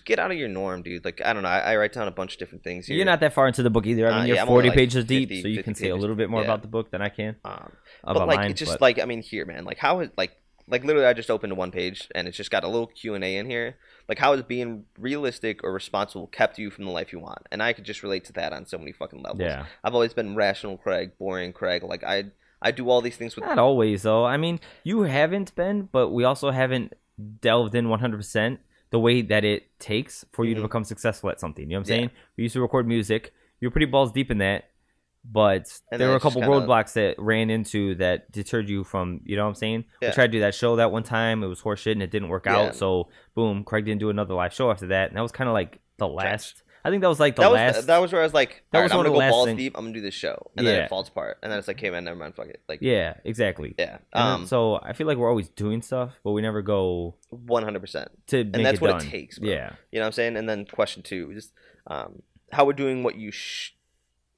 get out of your norm, dude. Like, I don't know. I write down a bunch of different things here. You're not that far into the book either. I mean, you're 40 pages deep, so you can say a little bit more about the book than I can. But like, it's just like, I mean, here, man, like, how is like literally, I just opened one page and it's just got a little Q&A in here. Like, how has being realistic or responsible kept you from the life you want? And I could just relate to that on so many fucking levels. Yeah. I've always been rational Craig, boring Craig. Like, I do all these things with... Not always, though. I mean, you haven't been, but we also haven't delved in 100% the way that it takes for you to become successful at something. You know what I'm saying? We used to record music. You were pretty balls deep in that. But there were a couple roadblocks that ran into that deterred you from, you know what I'm saying? Yeah. We tried to do that show that one time. It was horseshit and it didn't work out. So, boom, Craig didn't do another live show after that. And that was kind of like the last. I think that was like the last. That was where I was like, all right, I'm going to go balls deep. I'm going to do this show. And then it falls apart. And then it's like, hey, man, never mind. Fuck it. Like, yeah, exactly. Yeah. So I feel like we're always doing stuff, but we never go 100% to make it done. It takes, bro. Yeah. You know what I'm saying? And then question 2, just how we're doing what you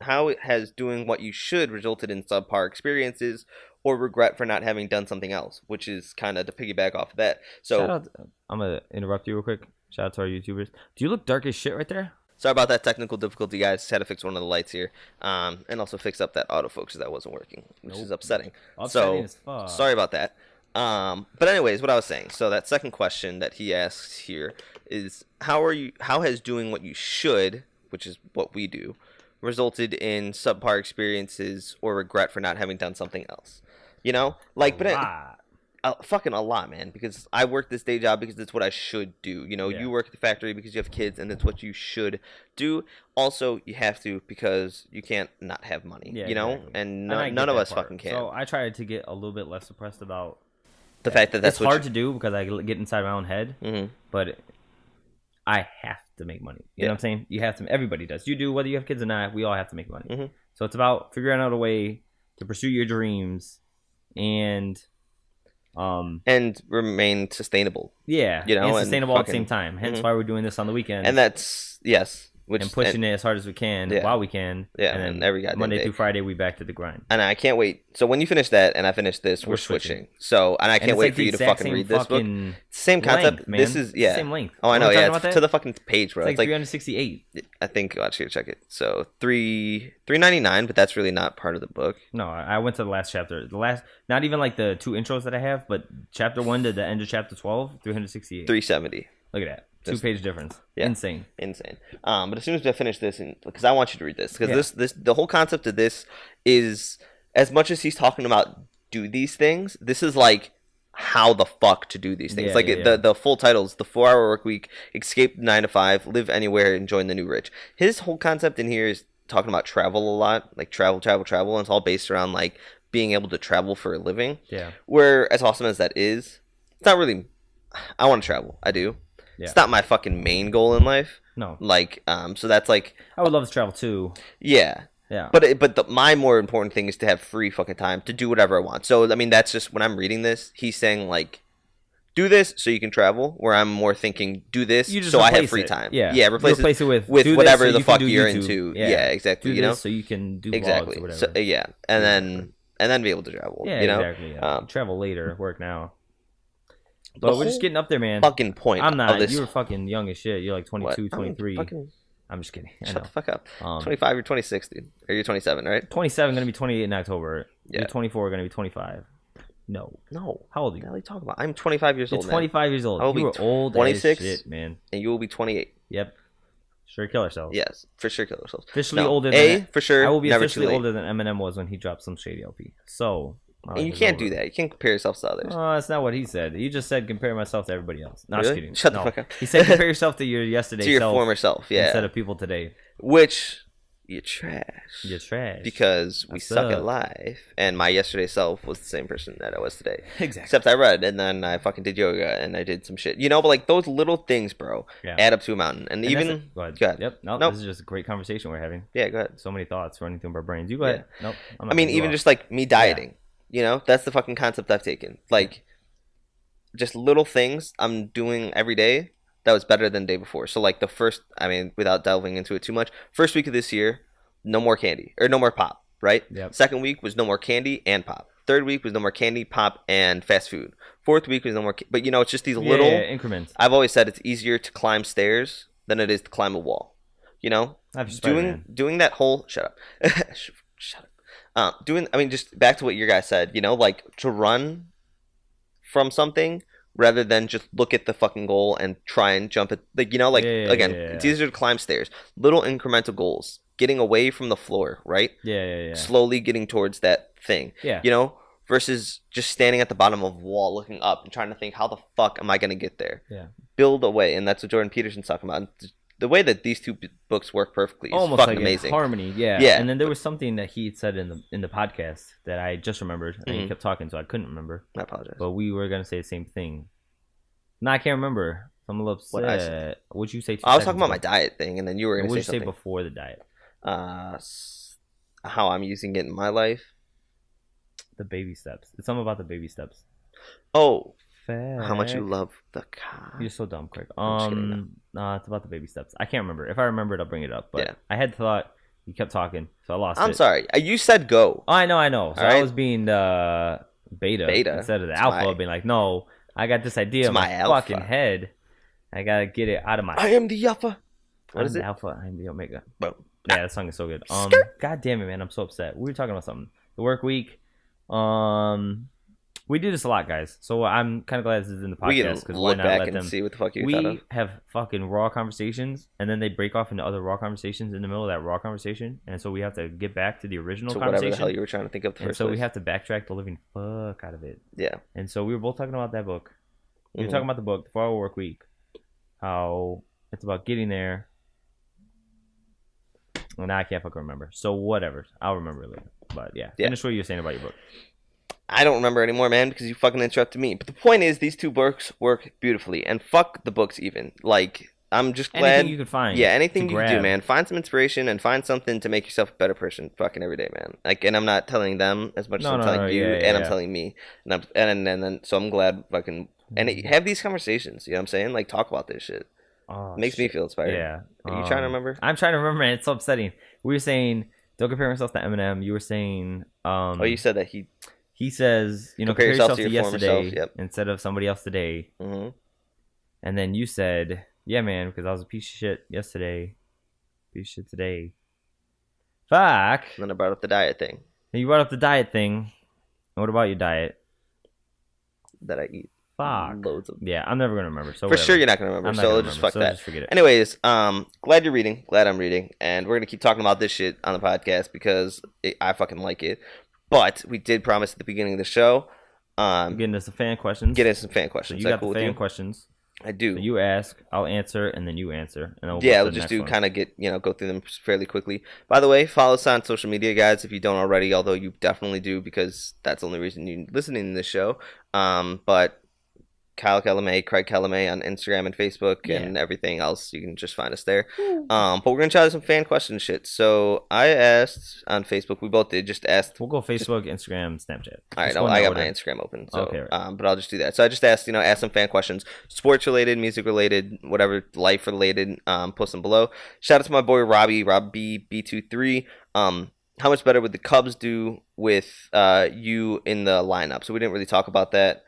how has doing what you should resulted in subpar experiences or regret for not having done something else, which is kind of to piggyback off of that. So I'm going to interrupt you real quick. Shout out to our YouTubers. Do you look dark as shit right there? Sorry about that technical difficulty, guys. Just had to fix one of the lights here, and also fix up that autofocus that wasn't working, which is upsetting. Upsetting as so fuck. sorry about that. But anyways, what I was saying. So that second question that he asks here is, how has doing what you should, which is what we do, resulted in subpar experiences or regret for not having done something else? You know, like, fucking a lot, man, because I work this day job because it's what I should do. You know, you work at the factory because you have kids and it's what you should do. Also, you have to because you can't not have money, you know, exactly. and none of us fucking can. So I try to get a little bit less depressed about the fact that that's it's hard to do because I get inside my own head, but I have to make money. You know what I'm saying? You have to. Everybody does. You do, whether you have kids or not. We all have to make money. So it's about figuring out a way to pursue your dreams and remain sustainable. Yeah, you know, and sustainable at the same time. Hence why we're doing this on the weekend. And that's and pushing it as hard as we can while we can. Yeah, and then every goddamn Monday day. through Friday we back to the grind. And I can't wait. So when you finish that and I finish this, we're switching. So and I can't wait for you to fucking read this book. Same concept. Length, man. This is same length. Oh, I know. Yeah, it's to the fucking page, bro. It's like 368. I think I'll actually check it. So $3.99, but that's really not part of the book. No, I went to the last chapter. Not even like the 2 intros that I have, but chapter 1 to the end of chapter 12, 368. 370. Look at that. 2-page difference. Yeah. Insane. But as soon as I finish this, because I want you to read this, because the whole concept of this is, as much as he's talking about do these things, this is like how the fuck to do these things. The full titles: The 4-Hour Work Week, Escape 9 to 5, Live Anywhere, and Join the New Rich. His whole concept in here is talking about travel a lot, like travel, and it's all based around like being able to travel for a living. Yeah. Where, as awesome as that is, it's not really. I want to travel. I do. Yeah. It's not my fucking main goal in life. No. Like, so that's like. I would love to travel too. Yeah. Yeah. But my more important thing is to have free fucking time to do whatever I want. So I mean, that's just when I'm reading this, he's saying like, do this so you can travel. Where I'm more thinking, do this so I have free time. Yeah. Replace it with whatever the fuck you're into. Yeah, exactly. Do this so you can do vlogs or whatever. So, and then be able to travel. Yeah, you know? Exactly. Yeah. Travel later, work now. But we're just getting up there, man. Fucking point. I'm not. Of this... You were fucking young as shit. You're like 22, 23. I'm just kidding. Shut the fuck up. 25, you're 26, dude. Or you're 27, right? 27, going to be 28 in October. Yeah. You're 24, going to be 25. No. How old are you? What are you talking about? I'm 25 years old, You're 25 years old. You were old 26, as shit, man. And you will be 28. Yep. Sure kill ourselves. Yes, for sure kill ourselves. Officially older than... for sure. I will be officially older than Eminem was when he dropped some shady LP. So... And you can't do that. You can't compare yourself to others. Oh, that's not what he said. He just said compare myself to everybody else. No, really? I'm just kidding. Shut the fuck up. He said compare yourself to your yesterday to your self former self, yeah. instead of people today. Which, you're trash. You're trash. Because we suck at life. And my yesterday self was the same person that I was today. Exactly. Except I read, and then I fucking did yoga, and I did some shit. You know, but like those little things, bro, add up to a mountain. And even... Go ahead. Go ahead. Yep. Nope. This is just a great conversation we're having. Yeah, go ahead. So many thoughts running through our brains. You go ahead. Nope. I mean, even just like me dieting. Yeah. You know, that's the fucking concept I've taken. Like, just little things I'm doing every day that was better than the day before. So, like, without delving into it too much, first week of this year, no more candy. Or no more pop, right? Yep. Second week was no more candy and pop. Third week was no more candy, pop, and fast food. Fourth week was no more... But, you know, it's just these little... increments. I've always said it's easier to climb stairs than it is to climb a wall. You know? Doing that whole... Shut up. Shut up. Just back to what your guy said, you know, like to run from something rather than just look at the fucking goal and try and jump it. Like, you know, like, it's easier to climb stairs. Little incremental goals. Getting away from the floor, right? Yeah. Slowly getting towards that thing. Yeah. You know, versus just standing at the bottom of a wall looking up and trying to think, how the fuck am I going to get there? Yeah. Build a way. And that's what Jordan Peterson's talking about. The way that these two books work perfectly is almost fucking like amazing. Harmony, yeah. And then there was something that he said in the podcast that I just remembered, and he kept talking, so I couldn't remember. I apologize. But we were gonna say the same thing. No, I can't remember. I'm a little upset. What'd you say? I was talking about my diet thing, and then you were gonna say something. What did you say before the diet? How I'm using it in my life. The baby steps. It's something about the baby steps. Oh. How much you love the car. You're so dumb, Craig. It's about the baby steps. I can't remember. If I remember it, I'll bring it up. But I had thought you kept talking, so I lost it. I'm sorry. You said go. Oh, I know. So I was being the beta instead of the alpha, being like, no, I got this idea in my fucking head. I gotta get it out of my... I am the alpha. What is I'm it? the Alpha, I'm the Omega. Boom. Yeah, that song is so good. God damn it, man, I'm so upset. We were talking about something. The work week. We do this a lot, guys. So I'm kind of glad this is in the We podcast can because why look not back let and them see what the fuck you thought of. We have fucking raw conversations, and then they break off into other raw conversations in the middle of that raw conversation, and so we have to get back to the original So conversation. whatever the hell you were trying to think of the and first so place. we have to backtrack the living fuck out of it. Yeah. And so we were both talking about that book. We were talking about the book, The 4-Hour Work Week, how it's about getting there. Well, now I can't fucking remember. So whatever, I'll remember it later. But yeah, finish what you were saying about your book. I don't remember anymore, man, because you fucking interrupted me. But the point is, these two books work beautifully, and fuck the books even. Like, I'm just glad. Anything you could find. Yeah, anything you grab. can do, man. Find some inspiration and find something to make yourself a better person, fucking every day, man. Like, and I'm not telling them as much as I'm telling you, and I'm telling me, and then so I'm glad fucking have these conversations. You know what I'm saying? Like, talk about this shit. Oh, Makes me feel inspired. Yeah. Are you trying to remember? I'm trying to remember, man. It's so upsetting. We were saying, don't compare myself to Eminem. You were saying, oh, you said that he says, compare yourself to yesterday instead of somebody else today. Mm-hmm. And then you said, yeah, man, because I was a piece of shit yesterday, piece of shit today. Fuck. And then I brought up the diet thing. And you brought up the diet thing. What about your diet? That I eat. Fuck. Loads of. Yeah, I'm never gonna remember. So for sure, you're not gonna remember. So just fuck that. Just forget it. Anyways, glad you're reading. Glad I'm reading, and we're gonna keep talking about this shit on the podcast because I fucking like it. But we did promise at the beginning of the show. Getting into some fan questions. Get into some fan questions. So you got the fan questions. I do. So you ask, I'll answer, and then you answer. And we'll just do kind of go through them fairly quickly. By the way, follow us on social media, guys, if you don't already. Although you definitely do because that's the only reason you're listening to this show. But Kyle Calumet, Craig Calumet on Instagram and Facebook and everything else. You can just find us there. But we're going to try to some fan question shit. So I asked on Facebook. We both did. Just asked. We'll go Facebook, Instagram, Snapchat. All right. I got my Instagram open. So, okay. Right. But I'll just do that. So I just asked, ask some fan questions. Sports related, music related, whatever, life related. Post them below. Shout out to my boy Robbie, B23. How much better would the Cubs do with you in the lineup? So we didn't really talk about that.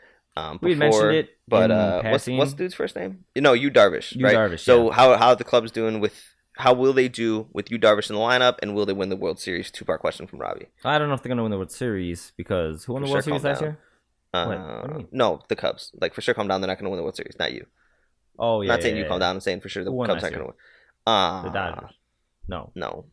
We mentioned it, but what's the dude's first name? No, Yu Darvish, right? Darvish, so how are the Cubs doing with? How will they do with Yu Darvish in the lineup, and will they win the World Series? 2-part question from Robbie. I don't know if they're gonna win the World Series because who won the World Series last year? What do you mean? No, the Cubs. Like for sure, calm down. They're not gonna win the World Series. Not you. Oh yeah. Not saying you calm down. I'm saying for sure the Cubs aren't gonna win. The Dodgers. No.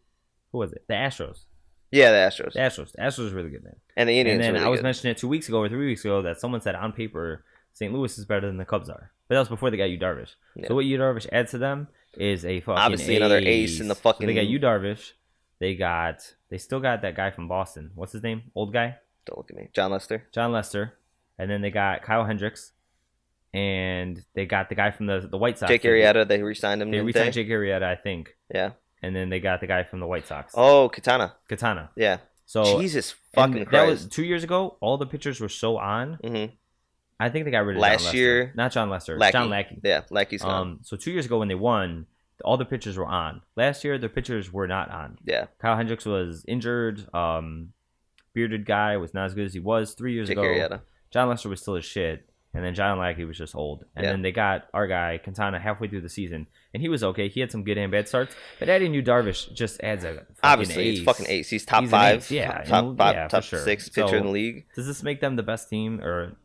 Who was it? The Astros. Yeah, the Astros. The Astros is really good, man. And the Indians. And then really I was good. mentioning it 2 weeks ago or 3 weeks ago that someone said on paper St. Touis is better than the Cubs are. But that was before they got Yu Darvish. Yeah. So what Yu Darvish adds to them is a fucking obviously another ace in the fucking. So they got Yu Darvish. They still got that guy from Boston. What's his name? Old guy. Don't look at me. John Lester. And then they got Kyle Hendricks. And they got the guy from the White Sox. Jake Arrieta. They re-signed him. They re-signed Jake Arrieta, I think. Yeah. And then they got the guy from the White Sox. Oh, Katana. Yeah. So Jesus fucking Christ. That was 2 years ago. All the pitchers were so on. Mm-hmm. I think they got rid of last John Lester. year. Not John Lester. Lackey. John Lackey. Yeah, Lackey's gone. So 2 years ago when they won, all the pitchers were on. Last year, the pitchers were not on. Yeah. Kyle Hendricks was injured. Bearded guy was not as good as he was 3 years ago. Arrieta. John Lester was still as shit. And then John Lackey was just old. And then they got our guy, Quintana, halfway through the season. And he was okay. He had some good and bad starts. But adding Yu Darvish just adds a fucking obviously, ace. it's fucking ace. He's top five. Yeah. Top sure. 6 pitcher in the league. Does this make them the best team? Or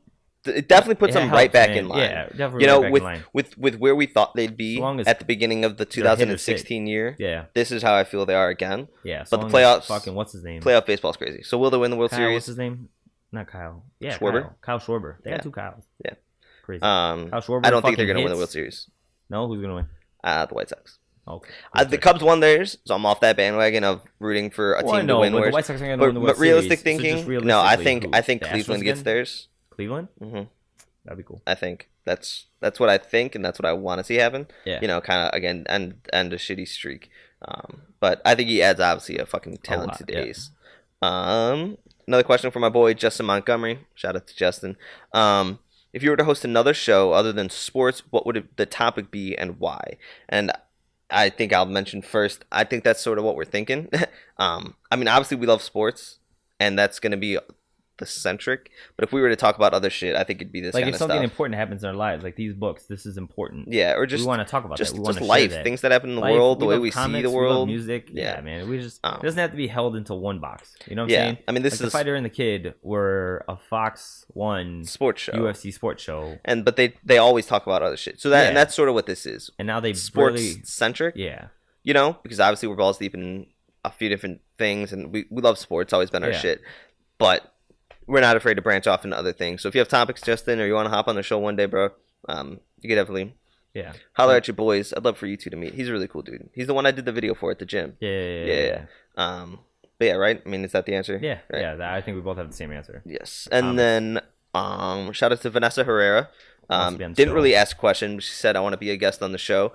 it definitely puts them right back in line. Yeah, definitely right back in line. with where we thought they'd be at the beginning of the 2016 year. Yeah. This is how I feel they are again. Yeah. But the playoffs, fucking what's his name? Playoff baseball's crazy. So will they win the World Series? What's his name? Not Kyle. Yeah, Schwarber. Kyle Schwarber. They got two Kyles. Yeah. Crazy. Kyle Schwarber. I don't think they're gonna win the World Series. No, who's gonna win? The White Sox. Okay. The Cubs won theirs, so I'm off that bandwagon of rooting for a team to win. But the White Sox aren't gonna win the World Series. But realistic Series. thinking, no, I think Cleveland gets theirs. Cleveland? Mm-hmm. That'd be cool. I think that's what I think, and that's what I want to see happen. Yeah. Kind of again end a shitty streak. But I think he adds obviously a fucking talented ace. Another question from my boy Justin Montgomery. Shout out to Justin. If you were to host another show other than sports, what would the topic be and why? And I think I'll mention first, I think that's sort of what we're thinking. I mean, obviously we love sports, and that's going to be the centric. But if we were to talk about other shit, I think it'd be this like kind if of something stuff. important happens in our lives, like these books, this is important. Yeah, or just we want to talk about just, that. We want just to life, share that. things that happen in the Life, world, the way love we comics, see the we love world. music. Yeah, man. We just it doesn't have to be held into one box. You know what I'm saying? I mean, this like is the Fighter and the Kid were a Fox One sports show, UFC sports show, but they always talk about other shit. So and that's sort of what this is. And now they sports really, centric. Yeah, you know, because obviously we're balls deep in a few different things, and we love sports. It's always been our shit, but we're not afraid to branch off into other things. So if you have topics, Justin, or you want to hop on the show one day, bro, you could definitely holler at your boys. I'd love for you two to meet. He's a really cool dude. He's the one I did the video for at the gym. Yeah. But yeah, right? I mean, is that the answer? Yeah, right? Yeah. I think we both have the same answer. Yes. And then shout out to Vanessa Herrera. Didn't show. really ask a question, but she said, I want to be a guest on the show.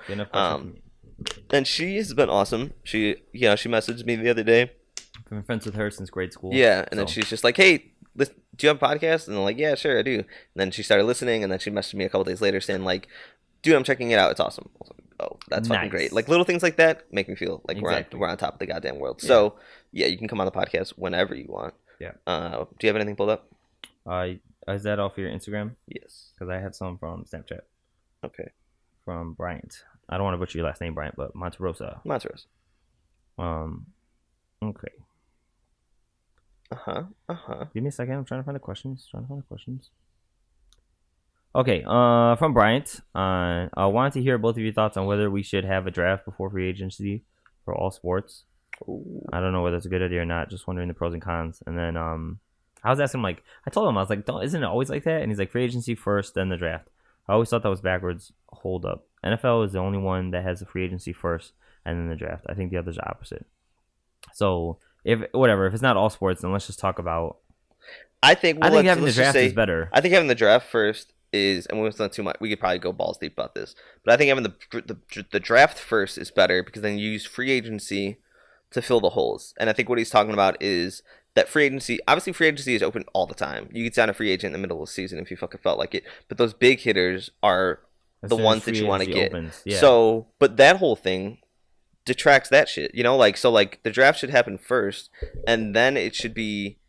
And she has been awesome. She messaged me the other day. I've been friends with her since grade school. Yeah, and then she's just like, hey, do you have a podcast? And I'm like, yeah, sure, I do. And then she started listening, and then she messaged me a couple days later saying, like, dude, I'm checking it out. It's awesome. I was like, oh, that's fucking great. Like, little things like that make me feel like we're on top of the goddamn world. Yeah. So, yeah, you can come on the podcast whenever you want. Yeah. Do you have anything pulled up? Is that all for your Instagram? Yes. Because I had some from Snapchat. Okay. From Bryant. I don't want to butcher your last name, Bryant, but Monterosa. Okay. Give me a second. I'm trying to find the questions. Okay. From Bryant. I wanted to hear both of your thoughts on whether we should have a draft before free agency for all sports. Ooh. I don't know whether it's a good idea or not. Just wondering the pros and cons. And then I was asking him, like, I told him, I was like, isn't it always like that? And he's like, free agency first, then the draft. I always thought that was backwards. Hold up. NFL is the only one that has the free agency first and then the draft. I think the others are opposite. So if it's not all sports, then let's just talk about. I think having the draft is better. I think having the draft first is, and we've done too much. We could probably go balls deep about this, but I think having the draft first is better because then you use free agency to fill the holes. And I think what he's talking about is that free agency is open all the time. You could sign a free agent in the middle of the season if you fucking felt like it. But those big hitters are the ones that you want to get. Yeah. So, but that whole thing detracts that shit. You know, like, so like the draft should happen first, and then it should be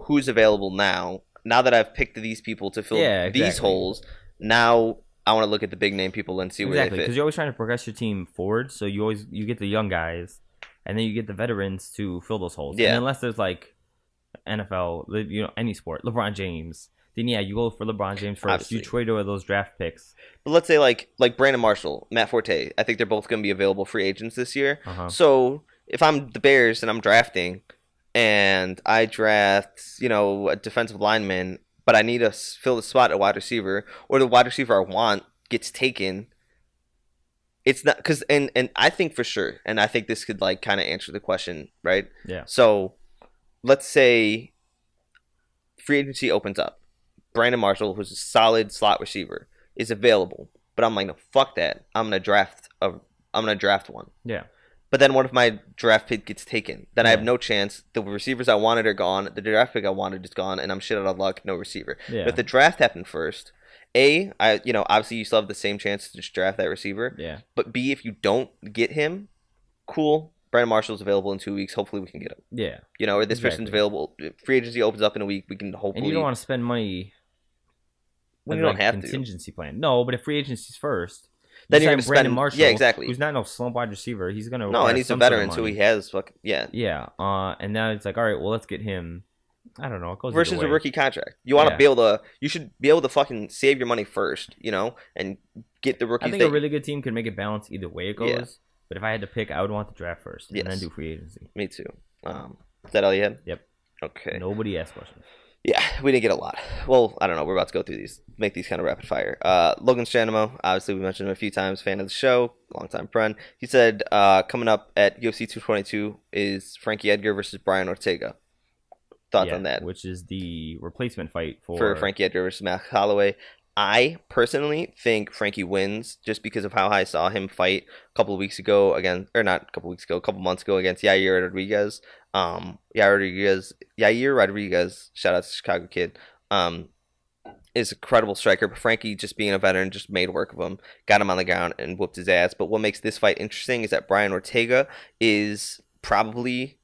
who's available now. Now that I've picked these people to fill these holes, now I want to look at the big name people and see where they fit. Because you're always trying to progress your team forward, so you get the young guys. And then you get the veterans to fill those holes. Yeah. And unless there's like NFL, any sport, LeBron James, then you go for LeBron James first. Obviously. You trade away those draft picks. But let's say like Brandon Marshall, Matt Forte. I think they're both going to be available free agents this year. So if I'm the Bears and I'm drafting, and I draft a defensive lineman, but I need to fill the spot at wide receiver, or the wide receiver I want gets taken. It's not because, and I think for sure, and I think this could like kind of answer the question, right? Yeah. So let's say free agency opens up. Brandon Marshall, who's a solid slot receiver, is available, but I'm like, no, fuck that. I'm gonna draft one. Yeah. But then what if my draft pick gets taken? Then I have no chance. The receivers I wanted are gone. The draft pick I wanted is gone, and I'm shit out of luck. No receiver. Yeah. But if the draft happened first, obviously you still have the same chance to just draft that receiver. Yeah. But B, if you don't get him, cool. Brandon Marshall's available in 2 weeks. Hopefully we can get him. Yeah. Or this person's available. Free agency opens up in a week. We can hopefully. And you don't want to spend money. When you don't have contingency plan. No, but if free agency's first, then you're going to spend Brandon Marshall. Yeah, exactly. Who's not no slump wide receiver. He's going to. No, and he's a veteran, so he has Yeah. And now it's like, all right, well, let's get him. I don't know. It goes versus a rookie contract. You want to be able to. You should be able to fucking save your money first, and get the rookies. I think a really good team can make it balance either way it goes. Yeah. But if I had to pick, I would want the draft first and then do free agency. Me too. Is that all you had? Yep. Okay. Nobody asked questions. Yeah, we didn't get a lot. Well, I don't know. We're about to go through these, make these kind of rapid fire. Logan Stranamo, obviously we mentioned him a few times, fan of the show, longtime friend. He said coming up at UFC 222 is Frankie Edgar versus Brian Ortega. Thoughts on that? Which is the replacement fight for Frankie Edgar versus Max Holloway. I personally think Frankie wins just because of how I saw him fight a couple months ago against Yair Rodriguez. Yair Rodriguez, shout out to Chicago kid, is a credible striker, but Frankie, just being a veteran, just made work of him, got him on the ground and whooped his ass. But what makes this fight interesting is that Brian Ortega is probably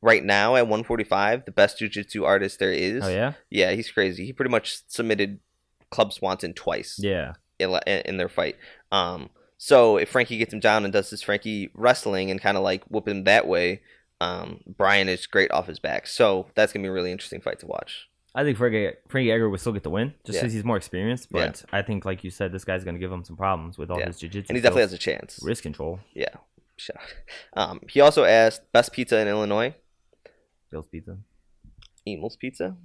right now at 145, the best jiu-jitsu artist there is. Oh yeah. Yeah, he's crazy. He pretty much submitted Club Swanson twice. Yeah. In their fight. So if Frankie gets him down and does this Frankie wrestling and kind of like whoop him that way, Brian is great off his back. So that's gonna be a really interesting fight to watch. I think Frankie Edgar would still get the win just because he's more experienced. But Yeah. I think, like you said, this guy's going to give him some problems with all his jiu-jitsu. And he definitely has a chance. Wrist control. Yeah. He also asked best pizza in Illinois. Bill's Pizza. Emel's Pizza.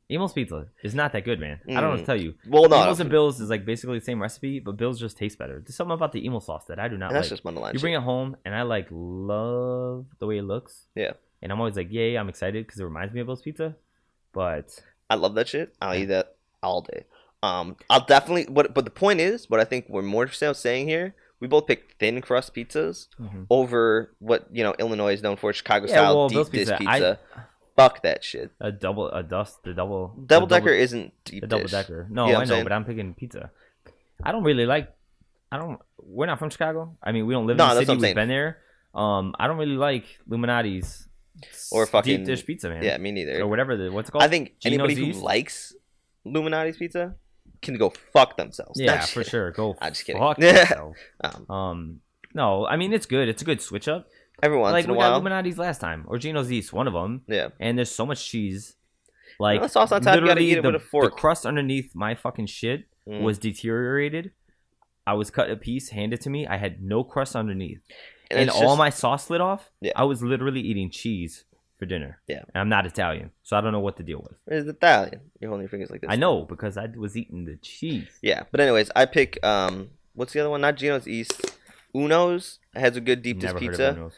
Emel's Pizza is not that good, man. I don't know what to tell you. Well, no. Emel's and Bill's is like basically the same recipe, but Bill's just tastes better. There's something about the Emel sauce that I do not And that's like. just Mundelein You bring it home, and I like love the way it looks. Yeah. And I'm always like, yay, I'm excited because it reminds me of Bill's Pizza. But I love that shit. I'll eat that all day. I'll definitely. But the point is, what I think we're more saying here, we both picked thin crust pizzas over what Illinois is known for, Chicago style deep dish pizza. Fuck that shit. The double decker isn't deep the double dish. decker. No, You know I know, but I'm picking pizza. I don't really like. We're not from Chicago. I mean, we don't live in the city. We've been there. I don't really like Illuminati's or fucking deep dish pizza, man. Yeah, me neither. Or whatever what's it called. I think anybody who likes Illuminati's pizza can go fuck themselves. Yeah, for sure. Go. I'm just kidding. Fuck themselves. No, I mean it's good. It's a good switch up. Every once like in a we while. got Illuminati's last time, or Gino's East, one of them. Yeah. And there's so much cheese. Like the sauce on top, you gotta eat it with a fork. The crust underneath my fucking shit was deteriorated. I was cut a piece, handed to me. I had no crust underneath, and all my sauce slid off. Yeah. I was literally eating cheese for dinner. Yeah. And I'm not Italian, so I don't know what to deal with. It's Italian. You're holding your fingers like this. I know because I was eating the cheese. Yeah, but anyways, I pick what's the other one? Not Gino's East. Uno's has a good deep dish pizza.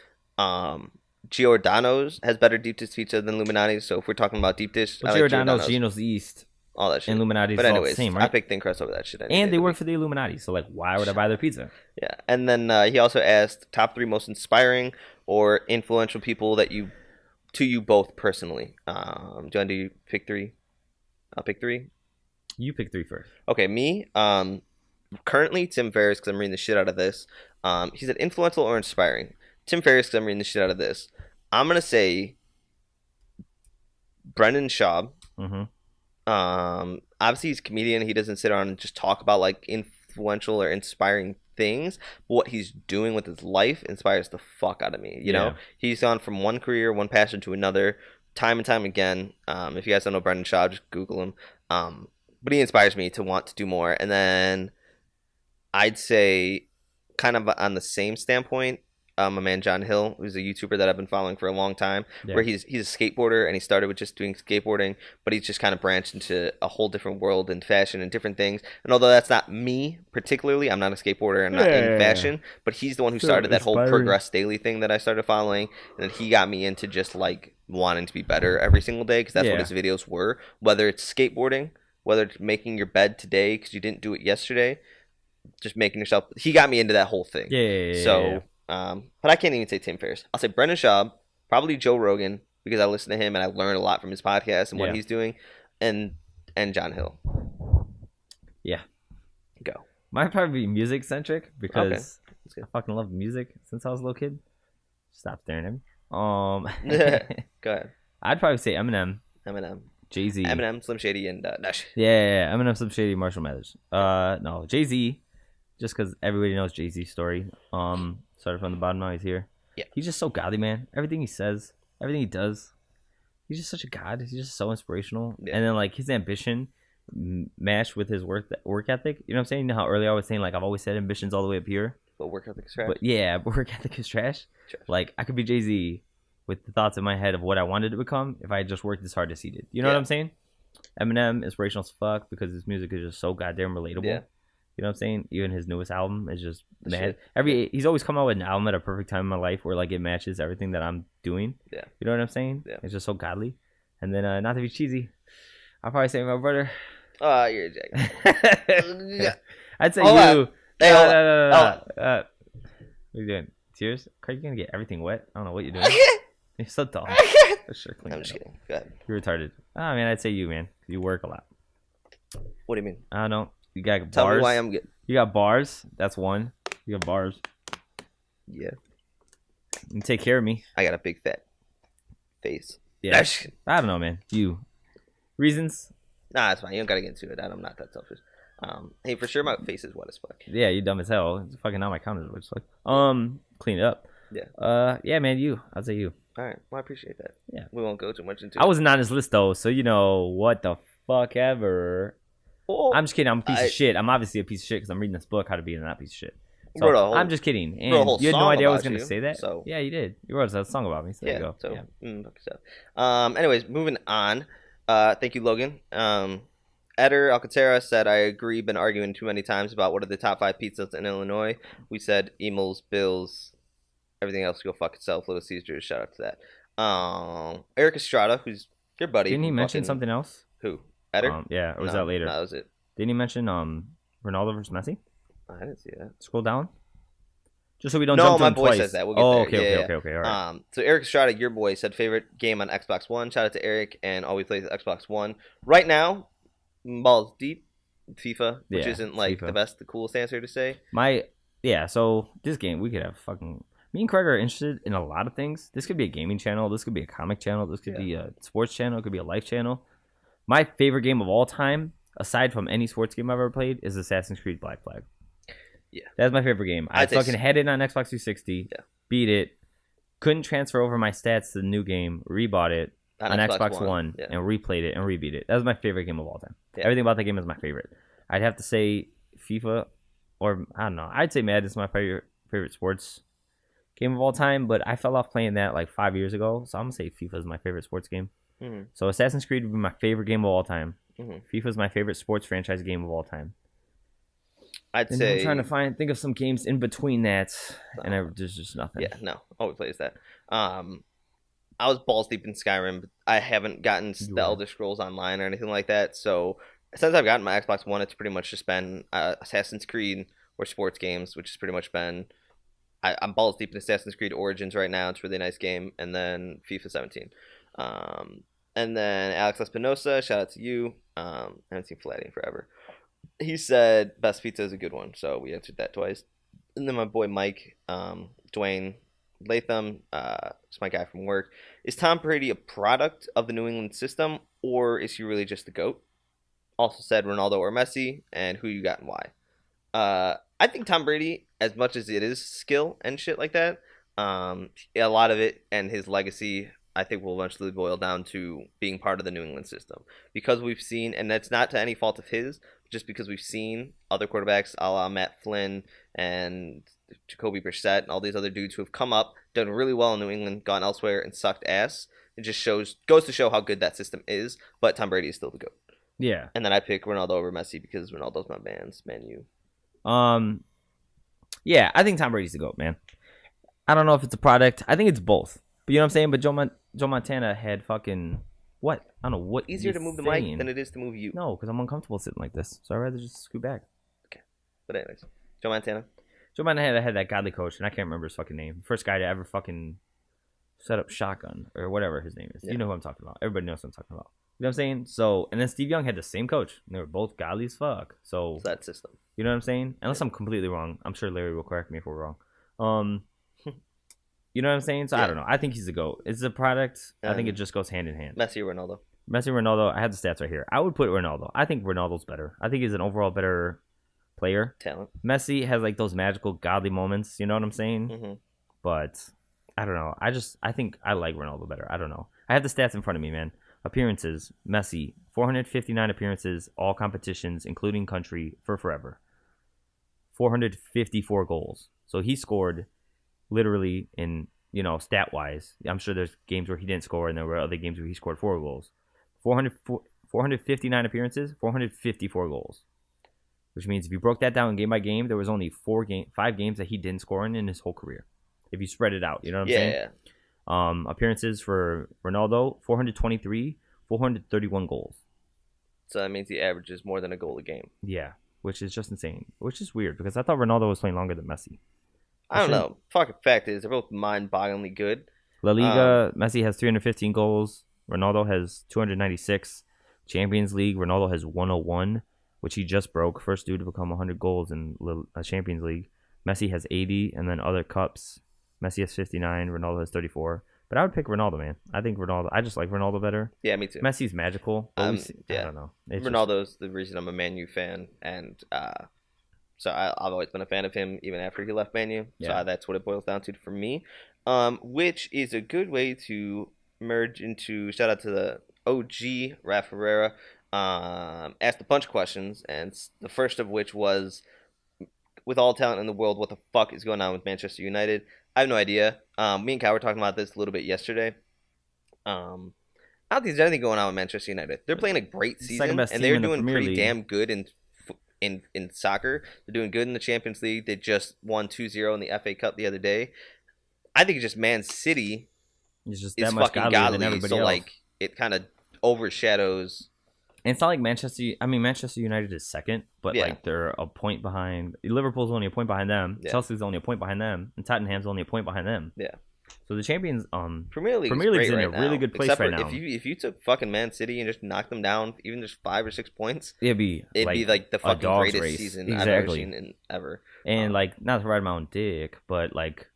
Giordano's has better deep dish pizza than Illuminati's. So if we're talking about deep dish, well, Giordano's, Gino's East, all that shit. and Illuminati's but anyways, all the same, right? I pick thin crust over that shit. And they work for the Illuminati, so like, why would I buy their pizza? Yeah, and then he also asked top 3 most inspiring or influential people that you both personally. Do you want to pick 3? I'll pick 3. You pick 3 first. Okay, me. Currently Tim Ferriss, because I'm reading the shit out of this. He said influential or inspiring. Tim Ferriss, because I'm reading the shit out of this. I'm gonna say Brendan Schaub. Obviously he's a comedian. He doesn't sit around and just talk about like influential or inspiring things. But what he's doing with his life inspires the fuck out of me. You know, he's gone from one career, one passion to another, time and time again. If you guys don't know Brendan Schaub, just Google him. But he inspires me to want to do more. And then I'd say, kind of on the same standpoint, my man John Hill, who's a YouTuber that I've been following for a long time, where he's a skateboarder and he started with just doing skateboarding, but he's just kind of branched into a whole different world in fashion and different things. And although that's not me particularly, I'm not a skateboarder, I'm not in fashion, but he's the one who started that whole Progress Daily thing that I started following, and then he got me into just like wanting to be better every single day, because that's what his videos were, whether it's skateboarding, whether it's making your bed today because you didn't do it yesterday, just making yourself. He got me into that whole thing. But I can't even say Tim Ferriss. I'll say Brendan Schaub, probably Joe Rogan, because I listen to him and I learn a lot from his podcast and what he's doing, and John Hill. Yeah. Go. Mine probably be music centric because I fucking love music since I was a little kid. Stop staring at me. Go ahead. I'd probably say Eminem. Jay-Z. Eminem, Slim Shady, and Nash. Yeah. Eminem, Slim Shady, Marshall Mathers. No, Jay-Z. Just because everybody knows Jay-Z's story. Started from the bottom, now he's here. Yeah. He's just so godly, man. Everything he says, everything he does, he's just such a god. He's just so inspirational. Yeah. And then like his ambition matched with his work ethic. You know what I'm saying? You know how earlier I was saying like I've always said ambition's all the way up here. But work ethic is trash. But yeah, work ethic is trash. Like I could be Jay-Z with the thoughts in my head of what I wanted to become if I had just worked as hard as he did. You know what I'm saying? Eminem, inspirational as fuck because his music is just so goddamn relatable. Yeah. You know what I'm saying? Even his newest album is just mad. He's always come out with an album at a perfect time in my life where like it matches everything that I'm doing. Yeah. You know what I'm saying? Yeah. It's just so godly. And then not to be cheesy, I'll probably say my brother. Oh, you're a jack. I'd say you. Hey, what are you doing? Tears? Are you gonna get everything wet? I don't know what you're doing. You're so dumb. I'm just kidding. Go ahead. You're retarded. Oh man, I'd say you, man. You work a lot. What do you mean? I don't know. You got bars. Tell me why I'm good. You got bars. That's one. You got bars. Yeah. You take care of me. I got a big Face. Yeah. I don't know, man. You reasons? Nah, it's fine. You don't gotta get into it. I'm not that selfish. Hey, for sure, my face is wet as fuck. Yeah, you dumb as hell. It's fucking not my comment. It's like, clean it up. Yeah. Yeah, man. You. I'd say you. All right. Well, I appreciate that. Yeah. We won't go too much into. I wasn't on his list though, so you know what the fuck ever. Well, I'm just kidding. I'm a piece of shit. I'm obviously a piece of shit because I'm reading this book, How to Be a Not Piece of Shit. So I'm just kidding. And you had no idea I was going to say that. So. Yeah, you did. You wrote a song about me. So there you go. So, yeah. Anyways, moving on. Thank you, Logan. Eder Alcantara said, I agree. Been arguing too many times about what are the top 5 pizzas in Illinois. We said Emil's, Bill's, everything else go fuck itself. Little Caesars. Shout out to that. Eric Estrada, who's your buddy. Didn't he mention something else? Who? Eder? Yeah, or was that later? No, that was it. Didn't he mention Ronaldo versus Messi? I didn't see that. Scroll down. Just so we don't jump to him twice. No, my boy says that. We'll get there. Okay. All right. So Eric Estrada, your boy, said favorite game on Xbox One. Shout out to Eric and always plays Xbox One. Right now, balls deep, FIFA, which isn't like FIFA. The coolest answer to say. So this game, we could have fucking... Me and Craig are interested in a lot of things. This could be a gaming channel. This could be a comic channel. This could be a sports channel. It could be a life channel. My favorite game of all time, aside from any sports game I've ever played, is Assassin's Creed Black Flag. Yeah. That's my favorite game. I fucking had it on Xbox 360, beat it, couldn't transfer over my stats to the new game, rebought it on Xbox One and replayed it and rebeat it. That was my favorite game of all time. Yeah. Everything about that game is my favorite. I'd have to say FIFA, or I don't know. I'd say Madden is my favorite sports game of all time, but I fell off playing that like 5 years ago, so I'm going to say FIFA is my favorite sports game. Mm-hmm. So Assassin's Creed would be my favorite game of all time. Mm-hmm. FIFA is my favorite sports franchise game of all time. I'm trying to think of some games in between that, and there's just nothing. Yeah, no, always plays that. I was balls deep in Skyrim, but I haven't gotten the Elder Scrolls Online or anything like that. So since I've gotten my Xbox One, it's pretty much just been Assassin's Creed or sports games, which has pretty much been. I'm balls deep in Assassin's Creed Origins right now. It's a really nice game, and then FIFA 17. And then Alex Espinosa, shout out to you. I haven't seen Flatty in forever. He said best pizza is a good one, so we answered that twice. And then my boy Mike, Dwayne Latham, is my guy from work. Is Tom Brady a product of the New England system, or is he really just the GOAT? Also said Ronaldo or Messi, and who you got and why. I think Tom Brady, as much as it is skill and shit like that, a lot of it and his legacy, I think will eventually boil down to being part of the New England system. Because we've seen, and that's not to any fault of his, just because we've seen other quarterbacks a la Matt Flynn and Jacoby Brissett and all these other dudes who have come up, done really well in New England, gone elsewhere and sucked ass. It just goes to show how good that system is, but Tom Brady is still the GOAT. Yeah. And then I pick Ronaldo over Messi because Ronaldo's my man U. Yeah, I think Tom Brady's the GOAT, man. I don't know if it's a product. I think it's both. But you know what I'm saying? But Joe Montana had fucking what? I don't know what. Easier to move the mic than it is to move you. No, because I'm uncomfortable sitting like this, so I'd rather just scoot back. Okay. But anyways, Joe Montana. Joe Montana had that godly coach, and I can't remember his fucking name. First guy to ever fucking set up shotgun or whatever his name is. Yeah. You know who I'm talking about. Everybody knows what I'm talking about. You know what I'm saying? So, and then Steve Young had the same coach. And they were both godly as fuck. So it's that system. You know what I'm saying? Unless I'm completely wrong. I'm sure Larry will correct me if we're wrong. You know what I'm saying? So I don't know. I think he's a GOAT. It's a product. I think it just goes hand in hand. Messi or Ronaldo? Messi or Ronaldo. I have the stats right here. I would put Ronaldo. I think Ronaldo's better. I think he's an overall better player. Talent. Messi has like those magical godly moments. You know what I'm saying? Mm-hmm. But I don't know. I think I like Ronaldo better. I don't know. I have the stats in front of me, man. Appearances. Messi, 459 appearances, all competitions, including country, for forever. 454 goals. So he scored literally in, stat-wise. I'm sure there's games where he didn't score, and there were other games where he scored 4 goals. 459 appearances, 454 goals. Which means if you broke that down game by game, there was only 5 games that he didn't score in his whole career. If you spread it out, you know what I'm saying? Yeah. Appearances for Ronaldo, 423, 431 goals. So that means he averages more than a goal a game. Yeah, which is just insane. Which is weird, because I thought Ronaldo was playing longer than Messi. I don't know. Fucking fact is, they're both mind-bogglingly good. La Liga, Messi has 315 goals. Ronaldo has 296. Champions League, Ronaldo has 101, which he just broke. First dude to become 100 goals in Champions League. Messi has 80, and then other cups. Messi has 59. Ronaldo has 34. But I would pick Ronaldo, man. I think Ronaldo. I just like Ronaldo better. Yeah, me too. Messi's magical. But yeah. I don't know. Ronaldo's the reason I'm a Man U fan, and so I've always been a fan of him even after he left Man U. Yeah. So that's what it boils down to for me. Which is a good way to merge into shout out to the OG Raf Herrera. Asked a bunch of questions, and the first of which was, with all talent in the world, what the fuck is going on with Manchester United? I have no idea. Me and Kyle were talking about this a little bit yesterday. I don't think there's anything going on with Manchester United. They're playing a great season, and they're doing pretty damn good in soccer. They're doing good in the Champions League. They just won 2-0 in the FA Cup the other day. I think it's just Man City is that much fucking godly, so else. Like it kind of overshadows. And it's not like Manchester United is second, but like they're a point behind. Liverpool's only a point behind them. Yeah. Chelsea's only a point behind them, and Tottenham's only a point behind them. Yeah. So the champions, Premier League's in right a really good place right now. If you took fucking Man City and just knocked them down, even just 5 or 6 points, it'd be like the fucking greatest season I've ever seen ever. And like, not to ride my own dick, but like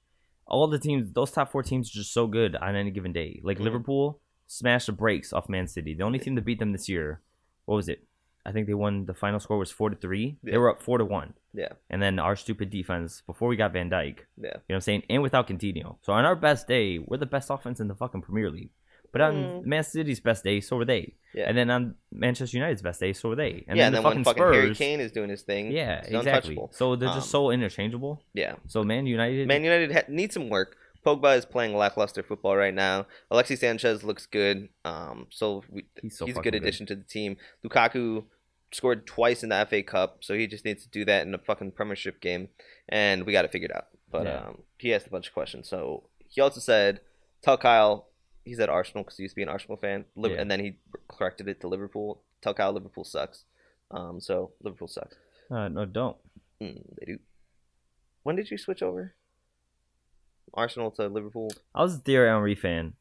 all the teams, those top 4 teams are just so good on any given day. Like Liverpool smashed the brakes off Man City. The only team to beat them this year. What was it? I think they won. The final score was 4-3. Yeah. They were up 4-1. Yeah. And then our stupid defense before we got Van Dijk. Yeah. You know what I'm saying? And without Coutinho. So on our best day, we're the best offense in the fucking Premier League. But on Man City's best day, so were they. Yeah. And then on Manchester United's best day, so were they. And then the fucking Spurs, Harry Kane is doing his thing. Yeah, exactly. So they're just so interchangeable. Yeah. So Man United needs some work. Pogba is playing lackluster football right now. Alexis Sanchez looks good. He's a good addition to the team. Lukaku scored twice in the FA Cup, so he just needs to do that in a fucking Premiership game, and we got it figured out. But he asked a bunch of questions. So he also said, tell Kyle, he's at Arsenal because he used to be an Arsenal fan, and then he corrected it to Liverpool. Tell Kyle Liverpool sucks. So Liverpool sucks. No, don't. They do. When did you switch over? Arsenal to Liverpool? I was a Thierry Henry fan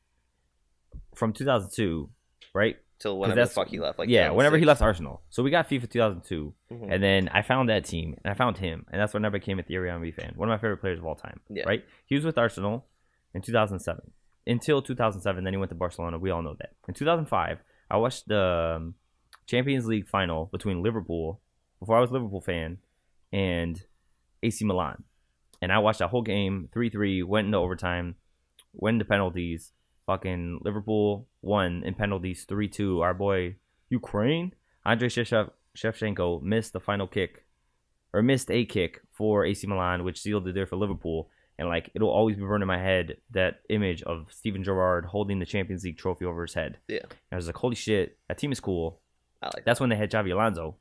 from 2002, right? Till whenever the fuck he left. Whenever he left Arsenal. So we got FIFA 2002, and then I found that team, and I found him, and that's when I became a Thierry Henry fan. One of my favorite players of all time, right? He was with Arsenal in 2007. Until 2007, then he went to Barcelona. We all know that. In 2005, I watched the Champions League final between Liverpool, before I was a Liverpool fan, and AC Milan. And I watched that whole game, 3-3, went into overtime, went into penalties. Fucking Liverpool won in penalties 3-2. Our boy, Ukraine, Andrei Shevchenko missed a kick for AC Milan, which sealed the deal for Liverpool. And like, it'll always be burned in my head, that image of Steven Gerrard holding the Champions League trophy over his head. Yeah. And I was like, holy shit, that team is cool. That's when they had Xavi Alonso.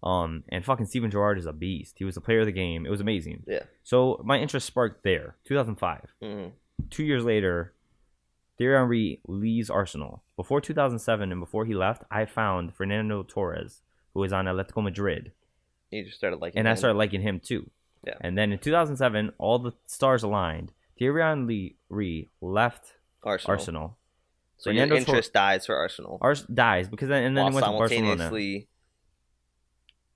And fucking Steven Gerrard is a beast. He was the player of the game. It was amazing. Yeah. So my interest sparked there, 2005. 2 years later, Thierry Henry leaves Arsenal. Before 2007 and before he left, I found Fernando Torres, who was on Atletico Madrid. You just started liking him. And I started liking him too. Yeah. And then in 2007, all the stars aligned. Thierry Henry left Arsenal. So Fernando your interest dies for Arsenal. Dies because then he went to Barcelona.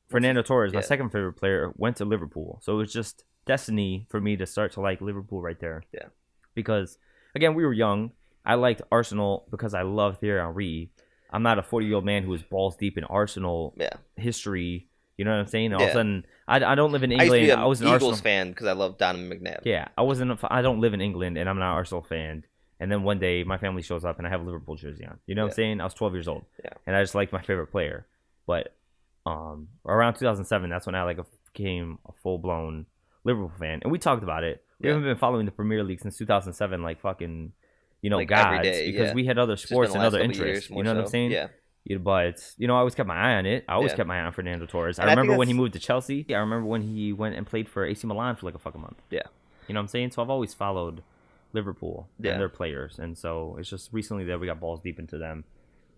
Fernando Torres, my second favorite player, went to Liverpool. So it was just destiny for me to start to like Liverpool right there. Yeah. Because again, we were young. I liked Arsenal because I love Thierry Henry. I'm not a 40-year-old man who was balls deep in Arsenal history. You know what I'm saying? All of a sudden, I don't live in England. I was an Eagles fan because I love Donovan McNabb. Yeah, I don't live in England, and I'm not an Arsenal fan. And then one day, my family shows up, and I have a Liverpool jersey on. You know what I'm saying? I was 12 years old, and I just liked my favorite player. But around 2007, that's when I became a full-blown Liverpool fan. And we talked about it. We haven't been following the Premier League since 2007, like fucking, gods, because we had other sports and other interests. You know what I'm saying? Yeah. But, I always kept my eye on it. I always kept my eye on Fernando Torres. I remember when he moved to Chelsea. I remember when he went and played for AC Milan for like a fucking month. Yeah. You know what I'm saying? So I've always followed Liverpool and their players. And so it's just recently that we got balls deep into them.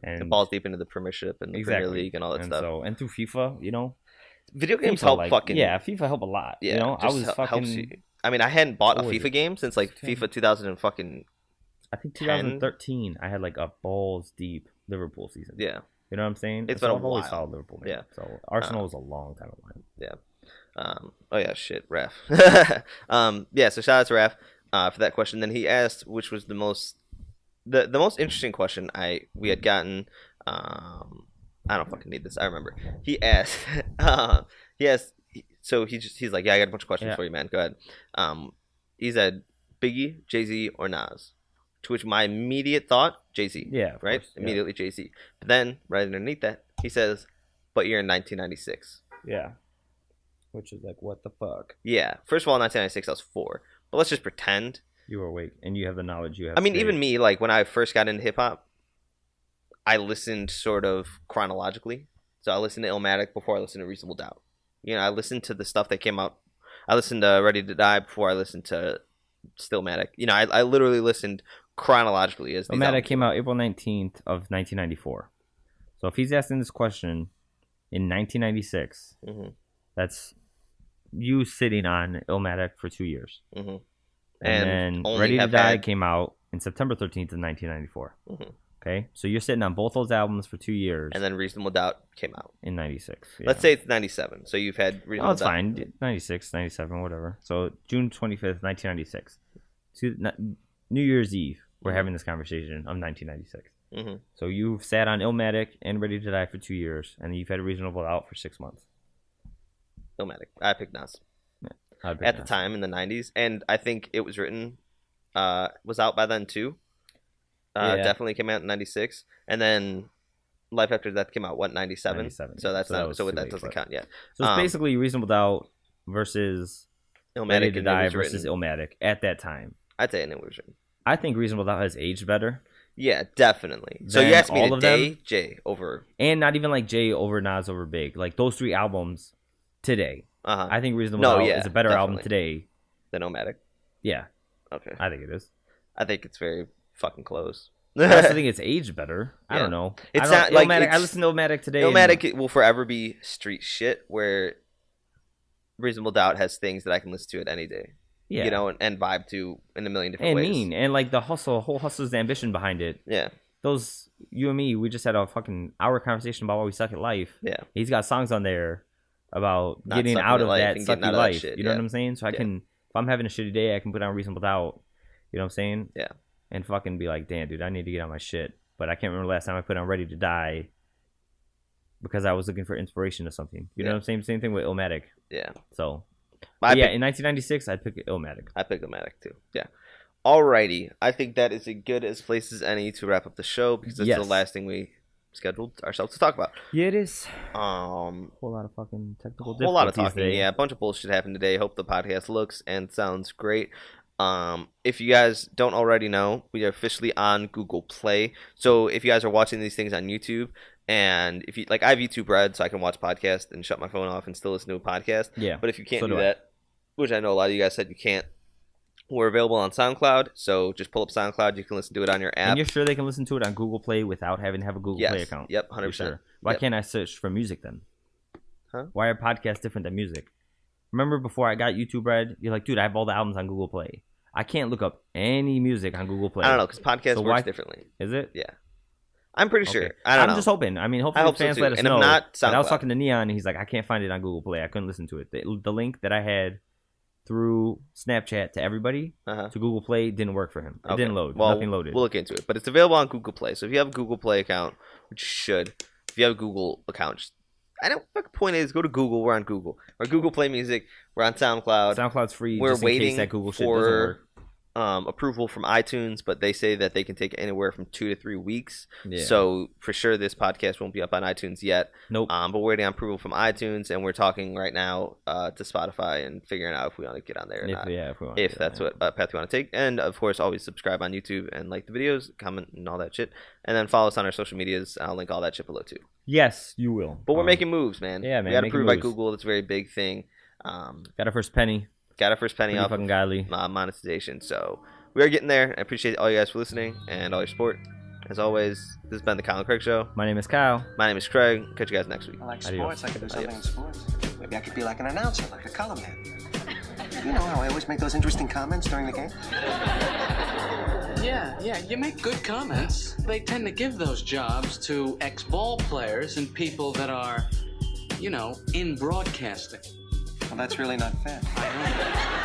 And balls deep into the Premiership and the Premier League and all that stuff. And through FIFA, video games help fucking... Yeah, FIFA help a lot. Yeah, I was fucking... Helps you. I mean, I hadn't bought a FIFA game since FIFA 2000 and fucking... I think 2013, I had like a balls deep Liverpool season. Yeah. You know what I'm saying? It's been a while. I've always followed Liverpool. Man. Yeah. So Arsenal was a long time ago. Yeah. Raf. So shout out to Raf for that question. Then he asked which was the most the most interesting question we had gotten. I don't fucking need this. I remember he asked. So he's like, yeah, I got a bunch of questions for you, man. Go ahead. He said, Biggie, Jay-Z, or Nas? To which my immediate thought, Jay-Z. Yeah, right. Course, immediately Jay-Z. But then right underneath that, he says, but you're in 1996. Yeah. Which is like, what the fuck? Yeah. First of all, 1996, I was 4. But let's just pretend you were awake and you have the knowledge you have. I mean, even me, like when I first got into hip hop, I listened sort of chronologically. So I listened to Illmatic before I listened to Reasonable Doubt. You know, I listened to the stuff that came out. I listened to Ready to Die before I listened to Stillmatic. You know, I literally listened chronologically. As Illmatic came out April 19th of 1994. So if he's asking this question in 1996, that's you sitting on Illmatic for 2 years. Mm-hmm. And then Ready to Die came out in September 13th of 1994. Okay, so you're sitting on both those albums for 2 years. And then Reasonable Doubt came out in 96. Yeah. Let's say it's 97. So you've had Reasonable Doubt. It's fine. 96, 97, whatever. So June 25th, 1996. New Year's Eve, we're having this conversation of 1996. So you've sat on Illmatic and Ready to Die for 2 years, and you've had Reasonable Doubt for 6 months. Illmatic. I picked Nas. At the time in the 90s, and I think it was written was out by then too. Definitely came out in 96, and then Life After Death came out 97. So that's not so that doesn't count yet. So it's basically Reasonable Doubt versus Illmatic Ready to Die versus Illmatic at that time. I'd say it was written. I think Reasonable Doubt has aged better. Yeah, definitely. So you asked me today, Jay over, and not even like Jay over Nas over Big, like those 3 albums today. I think Reasonable Doubt is a better album today than Illmatic. Yeah. Okay. I think it is. I think it's very fucking close. I also think it's aged better. I don't know. It's not like Illmatic. I listen to Illmatic today. Illmatic will forever be street shit, where Reasonable Doubt has things that I can listen to at any day. Yeah. You know, and vibe to in a million different ways. And like the whole hustle's ambition behind it. Yeah. Those, you and me, we just had a fucking hour conversation about why we suck at life. Yeah. He's got songs on there about not getting out of that sucky life. Shit, you know what I'm saying? So I can, if I'm having a shitty day, I can put on Reasonable Doubt. You know what I'm saying? Yeah. And fucking be like, damn, dude, I need to get on my shit. But I can't remember last time I put on Ready to Die because I was looking for inspiration or something. You know what I'm saying? Same thing with Illmatic. Yeah. So, in 1996, I'd pick Illmatic. I picked Illmatic too. Yeah. Alrighty. I think that is as good as place as any to wrap up the show because that's the last thing we scheduled ourselves to talk about. Yeah, it is. Whole lot of fucking technical difficulties. Whole lot of talking. Today. Yeah, a bunch of bullshit happened today. Hope the podcast looks and sounds great. If you guys don't already know, we are officially on Google Play. So if you guys are watching these things on YouTube, and if you like, I have YouTube Red, so I can watch podcasts and shut my phone off and still listen to a podcast. Yeah. But if you can't do that, which I know a lot of you guys said you can't, we're available on SoundCloud. So just pull up SoundCloud. You can listen to it on your app. And you're sure they can listen to it on Google Play without having to have a Google Play account? Yep, 100%. Sure? Why can't I search for music then? Huh? Why are podcasts different than music? Remember before I got YouTube Red, you're like, dude, I have all the albums on Google Play. I can't look up any music on Google Play. I don't know, because podcasts works differently. Is it? Yeah. I'm pretty sure. I don't know. I'm just hoping. I mean, hopefully the fans let us know. But I was talking to Neon, and he's like, I can't find it on Google Play. I couldn't listen to it. The link that I had through Snapchat to everybody to Google Play didn't work for him. It didn't load. Well, nothing loaded. We'll look into it. But it's available on Google Play. So if you have a Google Play account, which you should, if you have a Google account, just, I don't. The point is, go to Google. We're on Google. We're Google Play Music. We're on SoundCloud. SoundCloud's free. We're waiting that Google shit doesn't work. Approval from iTunes, but they say that they can take anywhere from 2 to 3 weeks. Yeah. So for sure, this podcast won't be up on iTunes yet. Nope. But we're waiting on approval from iTunes, and we're talking right now to Spotify and figuring out if we want to get on there or not. Yeah, if that's what path we want to take. And of course, always subscribe on YouTube and like the videos, comment, and all that shit. And then follow us on our social medias. I'll link all that shit below too. Yes, you will. But we're making moves, man. Yeah, man. We got approved by Google. That's a very big thing. Got our first penny. Got our first penny off of monetization. So we are getting there. I appreciate all you guys for listening and all your support. As always, this has been the Kyle and Craig Show. My name is Kyle. My name is Craig. Catch you guys next week. I like sports. I could do something in sports. Maybe I could be like an announcer, like a color man. You know how I always make those interesting comments during the game? Yeah, you make good comments. They tend to give those jobs to ex-ball players and people that are, in broadcasting. Well, that's really not fair. I know.